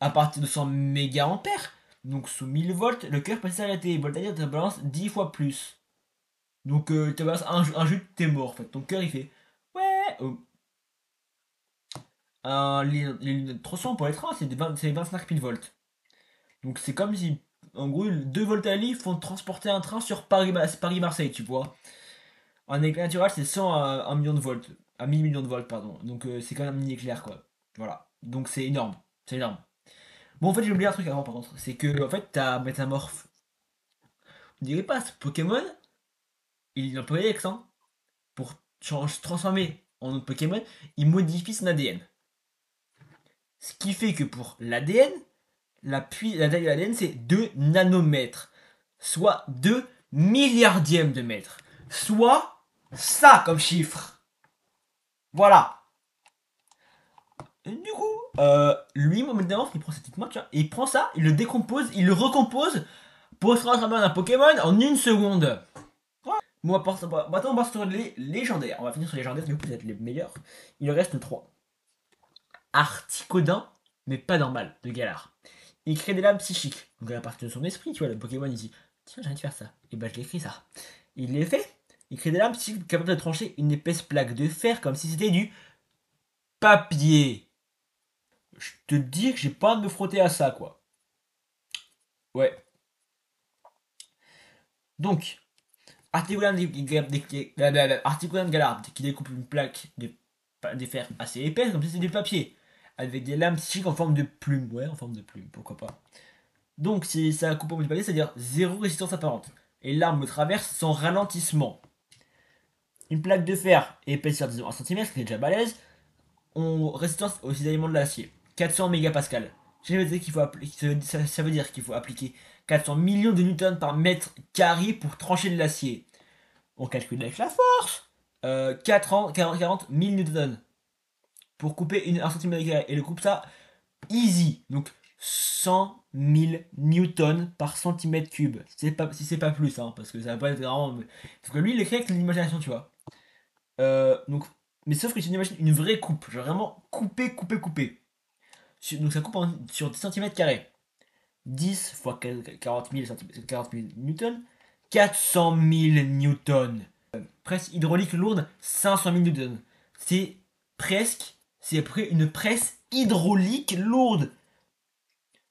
À partir de 100 méga-ampères, donc sous 1000 volts, le cœur peut s'arrêter. Voltali te balance 10 fois plus. Donc, tu balances un jus, t'es mort en fait. Ton cœur il fait. Ouais, les lunettes de tronçon pour les trains, c'est 25 000 volts. Donc c'est comme si, en gros, 2 volts à l'heure font transporter un train sur Paris-Marseille, tu vois. En éclair naturel, c'est 100 à 1 million de volts. À 1000 millions de volts, pardon. Donc c'est quand même un mini éclair, quoi. Voilà. Donc c'est énorme. C'est énorme. Bon, en fait, j'ai oublié un truc avant, par contre. C'est que, en fait, ta métamorphe. On dirait pas, ce Pokémon, il employait l'accent pour transformer en autre Pokémon, il modifie son ADN. Ce qui fait que pour l'ADN, la taille de l'ADN, c'est 2 nanomètres, soit 2 milliardièmes de mètres, soit ça comme chiffre. Voilà. Et du coup, lui, momentanément, il prend cette petite main, tu vois, et il prend ça, il le décompose, il le recompose pour se transformer en un Pokémon en une seconde. Bon, maintenant, on va sur les légendaires. On va finir sur les légendaires, du coup, peut-être les meilleurs. Il en reste 3. Articodin, mais pas normal, de Galar. Il crée des lames psychiques. Donc à partir de son esprit, tu vois, le Pokémon il dit tiens, j'ai envie de faire ça. Et bah je l'écris ça. Il les fait. Il crée des lames psychiques capables de trancher une épaisse plaque de fer comme si c'était du papier. je te dis que j'ai pas à me frotter à ça, quoi. Ouais. Donc, Articulum Gallard qui découpe une plaque de fer assez épaisse, comme si c'était du papier, avec des lames psychiques en forme de plume. Ouais, en forme de plume, pourquoi pas. Donc, si ça coupe au du papier, c'est-à-dire zéro résistance apparente. Et l'arme me traverse sans ralentissement. Une plaque de fer épaisse disons 1 cm, ce qui est déjà balèze, ont résistance aux cisaillements de l'acier. 400 mégapascal. Ça veut dire qu'il faut appliquer 400 millions de newtons par mètre carré pour trancher de l'acier. On calcule avec la force. 40 000 newtons pour couper 1 cm carré. Et le coupe ça easy. Donc 100 000 newtons par centimètre cube. Si c'est pas plus, hein, parce que ça va pas être vraiment. Parce que lui, il écrit avec l'imagination, tu vois. Donc, mais sauf que c'est une vraie coupe. Genre vraiment couper, couper, couper. Donc ça coupe sur 10 cm carrés. 10 fois 40 000, 40 000 newtons. 400 000 newtons. Presse hydraulique lourde, 500 000 newtons. C'est après une presse hydraulique lourde.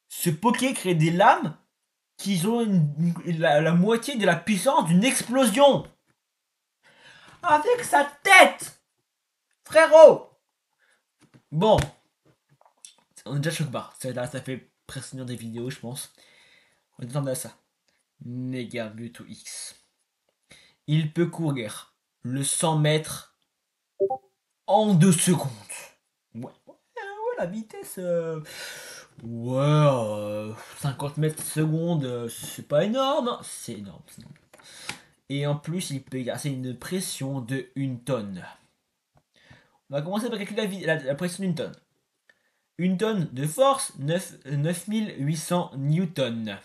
Ce poké crée des lames qui ont la moitié de la puissance d'une explosion. Avec sa tête, frérot. Bon, on est déjà choc bar. Ça fait presque une heure des vidéos, je pense. On attend à ça. Negabuto X. Il peut courir le 100 mètres en 2 secondes. Ouais, la vitesse. Ouais, 50 mètres seconde, c'est pas énorme. Hein. C'est énorme, c'est énorme. Et en plus, il peut exercer une pression de 1 tonne. On va commencer par calculer la pression d'une tonne. Une tonne de force, 9800 newtons.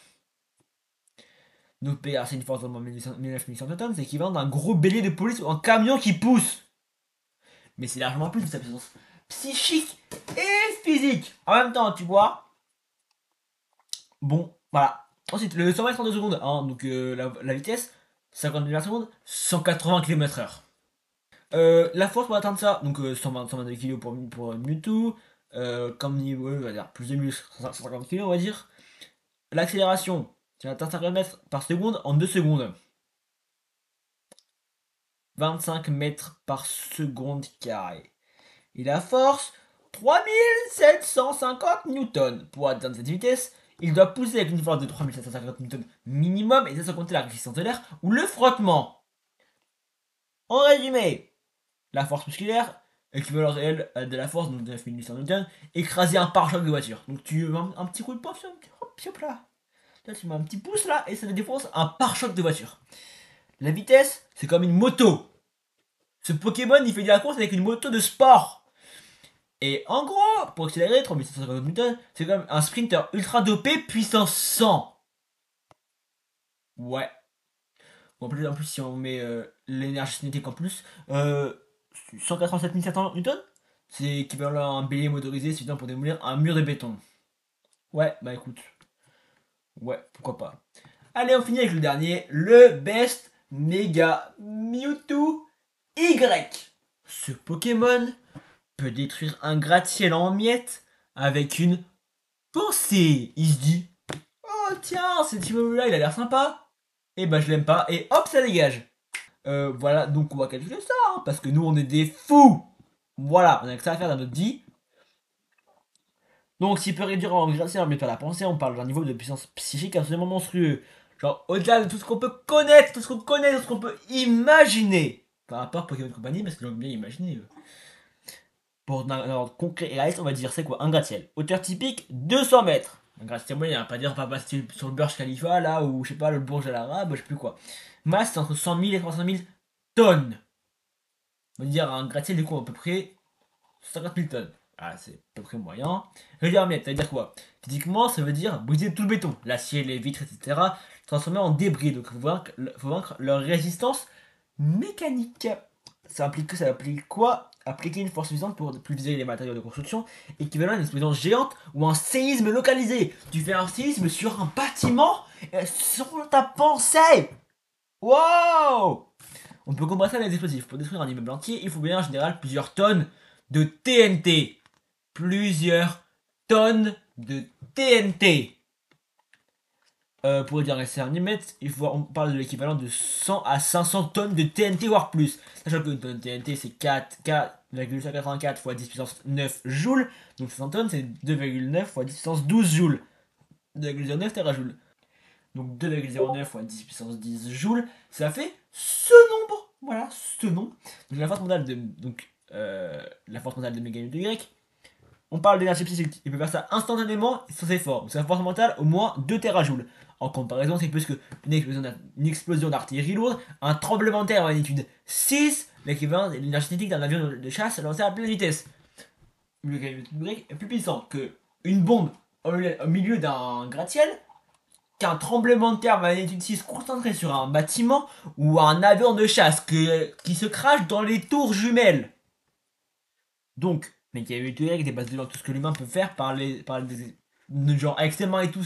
Donc, c'est une force de 9800 newtons, c'est équivalent d'un gros bélier de police ou un camion qui pousse. Mais c'est largement plus de sa puissance psychique et physique. En même temps, tu vois. Bon, voilà. Ensuite, le 100 mètres en 2 secondes. Hein, donc, la vitesse, 50 mètres par seconde, 180 km/h. La force pour atteindre ça, donc 122 kg pour Mewtwo. Comme niveau, on va dire plus de muscles, 150 kg, on va dire. L'accélération, tu atteins 50 mètres par seconde en 2 secondes. 25 mètres par seconde carré. Et la force, 3750 newtons. Pour atteindre cette vitesse, il doit pousser avec une force de 3750 newtons minimum, et ça sans compter la résistance de l'air ou le frottement. En résumé, la force musculaire, équivalent réel de la force, donc 9800 newtons, écraser un pare-choc de voiture. Donc tu mets un petit coup de poing, hop là. Là, tu mets un petit pouce là, et ça te défonce un pare-choc de voiture. La vitesse, c'est comme une moto. Ce Pokémon, il fait de la course avec une moto de sport. Et en gros, pour accélérer, 3750 newtons, c'est comme un sprinter ultra dopé puissance 100. Ouais. Bon, en plus si on met l'énergie cinétique en plus, 187 700 newtons, c'est équivalent à un bélier motorisé suffisant pour démolir un mur de béton. Ouais, bah écoute. Ouais, pourquoi pas. Allez, on finit avec le dernier, le Best Mega Mewtwo Y. Ce Pokémon peut détruire un gratte-ciel en miettes avec une pensée. Il se dit, oh tiens, cet immeuble-là, il a l'air sympa. Et bah je l'aime pas, et hop, ça dégage. Voilà, donc on va calculer ça, hein, parce que nous on est des fous. Voilà, on a que ça à faire dans notre vie. Donc s'il peut réduire en gratte-ciel mais pas la pensée, on parle d'un niveau de puissance psychique absolument monstrueux. Genre au-delà de tout ce qu'on peut connaître, tout ce qu'on connaît, tout ce qu'on peut imaginer. Par rapport à Pokémon Company, parce que l'on bien imaginer. Pour un ordre concret et réaliste, on va dire c'est quoi un gratte-ciel. Hauteur typique 200 mètres. Un gratte-ciel moyen, pas dire pas passer sur le Burj Khalifa là ou je sais pas le Burj Al Arab, je sais plus quoi. Masse c'est entre 100 000 et 300 000 tonnes. On va dire un gratte-ciel du coup à peu près 50 000 tonnes. Ah, c'est à peu près moyen. Réduire en miettes, ça veut dire quoi? Physiquement, ça veut dire briser tout le béton, l'acier, les vitres, etc. Transformer en débris. Donc il faut vaincre leur résistance mécanique. Ça implique quoi? Appliquer une force suffisante pour pulvériser les matériaux de construction, équivalent à une explosion géante ou un séisme localisé. Tu fais un séisme sur un bâtiment sur ta pensée. Wow! On peut comparer ça avec les explosifs. Pour détruire un immeuble entier, il faut bien en général plusieurs tonnes de TNT. Plusieurs tonnes de TNT. Pour dire les centimètres, on parle de l'équivalent de 100 à 500 tonnes de TNT, voire plus. Sachant que une tonne de TNT, c'est 4,184 fois 10 puissance 9 joules. Donc 500 tonnes, c'est 2,9 fois 10 puissance 12 joules. 2,09 terajoules. Donc 2,09 fois 10 puissance 10 joules, ça fait ce nombre. Voilà, ce nombre. Donc la force mentale la force mentale de méga Y. On parle d'énergie psychique, il peut faire ça instantanément sans effort. Donc sa force mentale au moins 2 terajoules. En comparaison, c'est plus qu'une explosion d'artillerie lourde, un tremblement de terre à magnitude 6, l'équivalent de l'énergie cinétique d'un avion de chasse lancé à pleine vitesse. Le Y est plus puissant qu'une bombe au milieu d'un gratte-ciel, qu'un tremblement de terre à magnitude 6 concentré sur un bâtiment ou un avion de chasse qui se crache dans les tours jumelles. Donc, mais il y a eu des dépasse devant tout ce que l'humain peut faire genre avec ses mains et tout.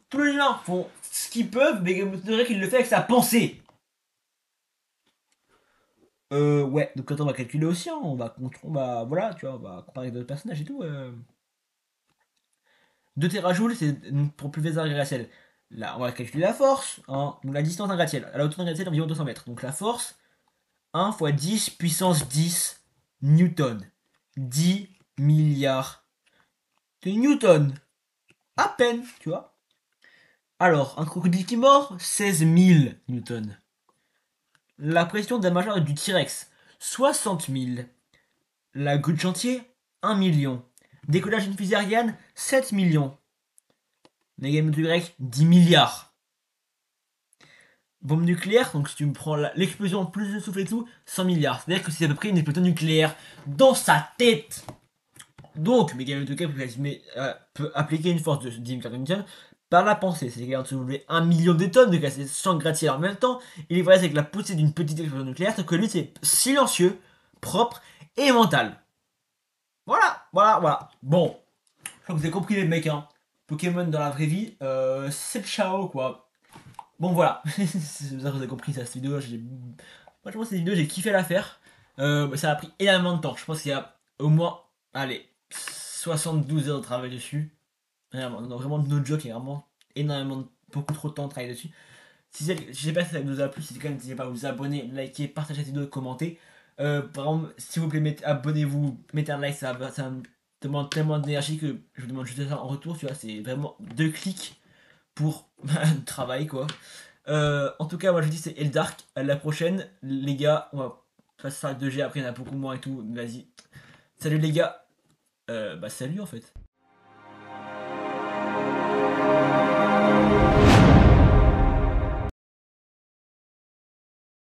Tous les humains font ce qu'ils peuvent, mais qu'il le fait avec sa pensée. Ouais, donc quand on va calculer aussi, hein, voilà, tu vois, on va comparer d'autres personnages et tout. 2 terajoules, c'est pour plus un gratte-ciel. Là, on va calculer la force, hein, donc la distance d'un gratte-ciel. À la hauteur d'un gratte-ciel, environ 200 mètres. Donc la force, 1 fois 10 puissance 10 newton. 10 milliards de newtons. À peine, tu vois. Alors, un crocodile qui mord, 16 000 newtons. La pression d'un mâchoire du T-Rex, 60 000. La grue de chantier, 1 million. Décollage d'une fusée Ariane, 7 millions. Méga Y, 10 milliards. Bombe nucléaire, donc si tu me prends l'explosion plus le souffle et tout, 100 milliards. C'est-à-dire que c'est à peu près une explosion nucléaire dans sa tête. Donc, Megaman 2K peut appliquer une force de 10 milliards de Newton par la pensée. C'est-à-dire de soulever 1 million de tonnes, de casser 100 gratte-ciel en même temps. Il est vrai avec la poussée d'une petite explosion nucléaire, que lui c'est silencieux, propre et mental. Voilà. Bon, je crois que vous avez compris les mecs, hein. Pokémon dans la vraie vie, c'est le Chao quoi. Bon voilà, c'est ça que vous avez compris cette vidéo. Franchement, cette vidéo, j'ai kiffé la faire. Ça a pris énormément de temps. Je pense qu'il y a au moins, allez, 72 heures de travail dessus. Vraiment, non, vraiment no joke, il y a vraiment beaucoup trop de temps de travail dessus. J'espère que ça vous a plu. Si c'est le cas, n'hésitez pas à vous abonner, liker, partager cette vidéo, commenter. Par exemple, s'il vous plaît, abonnez-vous, mettez un like, ça me demande tellement d'énergie que je vous demande juste ça en retour. Tu vois, c'est vraiment 2 clics pour le travail, quoi. En tout cas, moi je dis c'est Eldark. À la prochaine, les gars. On va passer ça à 2G après, il y en a beaucoup moins et tout. Vas-y. Salut les gars. Salut en fait.